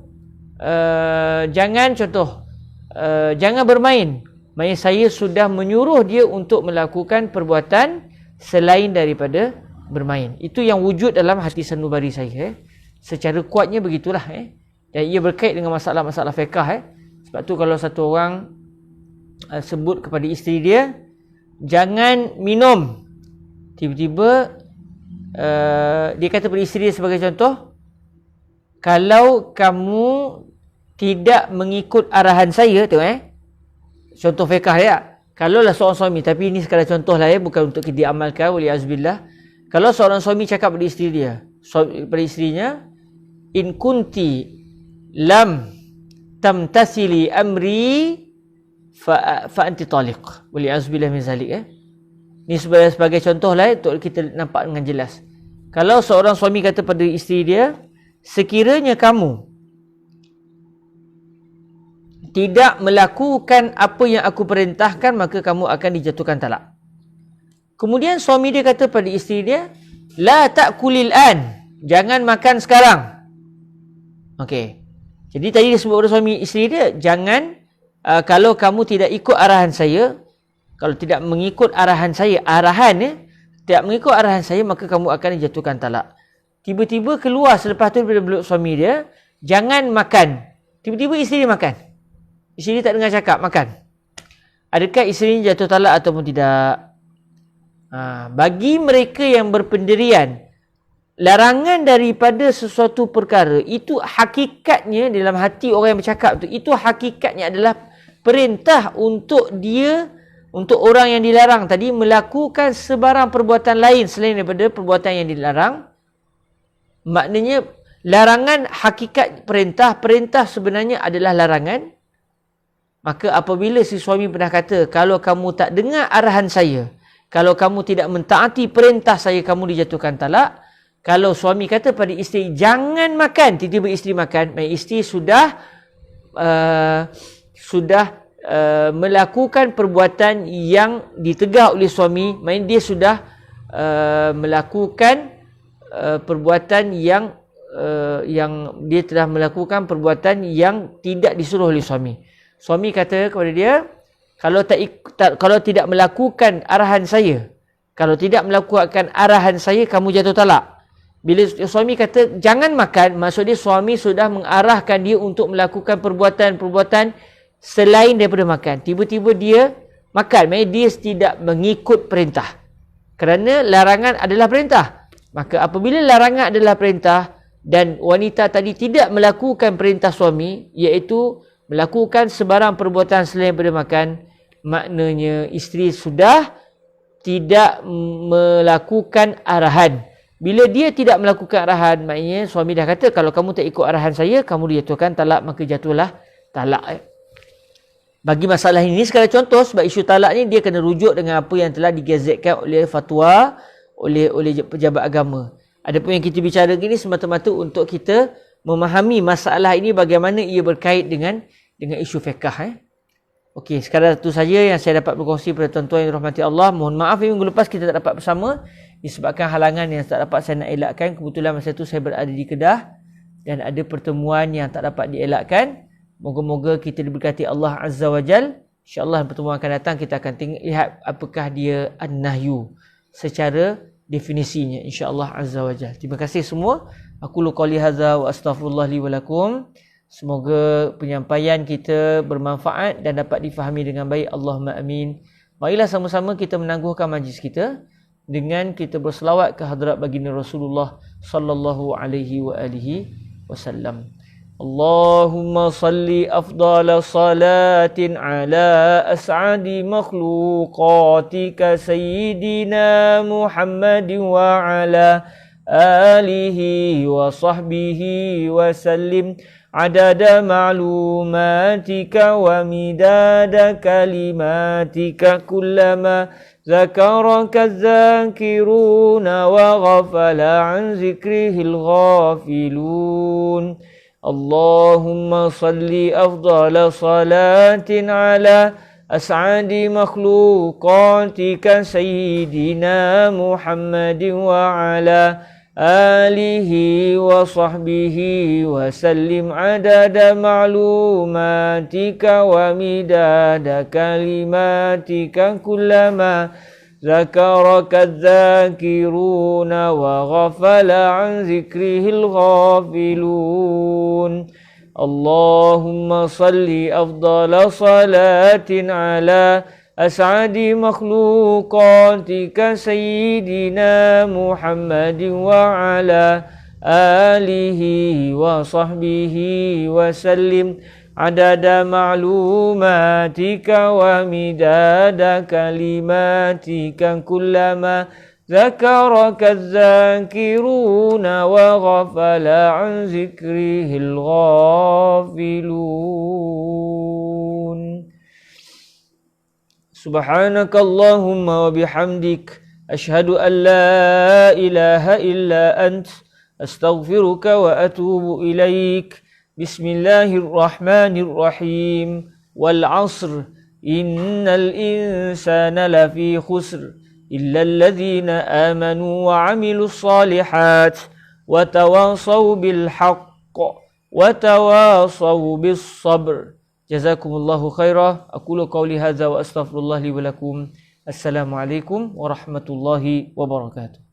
jangan bermain, maknanya saya sudah menyuruh dia untuk melakukan perbuatan selain daripada bermain. Itu yang wujud dalam hati sanubari saya. Secara kuatnya begitulah. Dan ia berkait dengan masalah-masalah fiqh. Sebab tu kalau satu orang sebut kepada isteri dia jangan minum, tiba-tiba dia kata pada isteri dia sebagai contoh, kalau kamu tidak mengikut arahan saya tu contoh fiqh dia. Kalaulah seorang suami, tapi ini sekadar contoh lah bukan untuk diamalkan oleh azbillah. Kalau seorang suami cakap pada isteri dia, pada isterinya, in kunti lam tamtasili amri fa anti taliq. Wali azbillah min zalik Ini sebagai contoh lah untuk kita nampak dengan jelas. Kalau seorang suami kata pada isteri dia, sekiranya kamu tidak melakukan apa yang aku perintahkan, maka kamu akan dijatuhkan talak. Kemudian suami dia kata pada isteri dia, la ta'kulil an, jangan makan sekarang. Okey. Jadi tadi dia sebut pada suami isteri dia, jangan kalau kamu tidak ikut arahan saya, kalau tidak mengikut arahan saya, tidak mengikut arahan saya, maka kamu akan dijatuhkan talak. Tiba-tiba keluar selepas tu daripada mulut suami dia, jangan makan. Tiba-tiba isteri dia makan. Isteri tak dengar cakap, makan. Adakah isteri jatuh talak ataupun tidak? Bagi mereka yang berpendirian, larangan daripada sesuatu perkara, itu hakikatnya dalam hati orang yang bercakap tu, itu hakikatnya adalah perintah untuk dia, untuk orang yang dilarang tadi, melakukan sebarang perbuatan lain selain daripada perbuatan yang dilarang. Maknanya, larangan hakikat perintah, perintah sebenarnya adalah larangan. Maka apabila si suami pernah kata, kalau kamu tak dengar arahan saya, kalau kamu tidak mentaati perintah saya, kamu dijatuhkan talak. Kalau suami kata pada isteri, jangan makan, tiba-tiba isteri makan, isteri sudah melakukan perbuatan yang ditegah oleh suami, dia sudah melakukan perbuatan yang dia telah melakukan perbuatan yang tidak disuruh oleh suami. Suami kata kepada dia, kalau tidak melakukan arahan saya, kalau tidak melakukan arahan saya, kamu jatuh talak. Bila suami kata jangan makan, maksud dia suami sudah mengarahkan dia untuk melakukan perbuatan-perbuatan selain daripada makan. Tiba-tiba dia makan, dia tidak mengikut perintah. Kerana larangan adalah perintah. Maka apabila larangan adalah perintah dan wanita tadi tidak melakukan perintah suami, iaitu melakukan sebarang perbuatan selain daripada makan, maknanya isteri sudah tidak melakukan arahan. Bila dia tidak melakukan arahan, maknanya suami dah kata, kalau kamu tak ikut arahan saya, kamu dijatuhkan talak, maka jatuhlah talak. Bagi masalah ini, sekadar contoh, sebab isu talak ni dia kena rujuk dengan apa yang telah digazetkan oleh fatwa, oleh pejabat agama. Adapun yang kita bicara ini semata-mata untuk kita memahami masalah ini bagaimana ia berkait dengan isu fiqh. Okey, sekadar itu saja yang saya dapat berkongsi pada tuan-tuan yang dirahmati Allah. Mohon maaf minggu lepas kita tak dapat bersama disebabkan halangan yang tak dapat saya nak elakkan. Kebetulan masa itu saya berada di Kedah dan ada pertemuan yang tak dapat dielakkan. Moga-moga kita diberkati Allah Azza wa Jal. InsyaAllah pertemuan akan datang kita akan lihat apakah dia an-nahyu secara definisinya, insyaAllah Azza wa Jal. Terima kasih semua. Aku qouli hadza wa astaghfirullah li wa lakum. Semoga penyampaian kita bermanfaat dan dapat difahami dengan baik. Allahumma amin. Marilah sama-sama kita menangguhkan majlis kita dengan kita berselawat ke hadrat baginda Rasulullah sallallahu alaihi wa alihi wasallam. Allahumma salli afdala salatin ala as'adi makhluqatika sayyidina Muhammadin wa ala alihi wa sahbihi wa sallim adada ma'lumatika wa midada kalimatika kullama zakaraka zakiruna wa ghafala an zikrihil ghafilun. Allahumma salli afdala salatin ala as'adi makhluqatika sayyidina Muhammadin wa ala alihi wa sahbihi wa sallim adada ma'lumatika wa midada kalimatika kullama zakaraka dzakiruna wa ghafala an zikrihil ghafilun. Allahumma salli afdala salatin ala as'adi makhluqatika sayyidina Muhammadin wa ala آله وصحبه وسلم عدد معلوماتك ومداد كلماتك كلما ذكرك الذاكرون وغفل عن ذكره الغافلون سبحانك اللهم وبحمدك أشهد أن لا إله إلا أنت أستغفرك وأتوب إليك بسم الله الرحمن الرحيم والعصر إن الإنسان لفي خسر إلا الذين آمنوا وعملوا الصالحات وتواصوا بالحق وتواصوا بالصبر جزاكم الله خيرا أقول قولي هذا وأستغفر الله لي ولكم السلام عليكم ورحمة الله وبركاته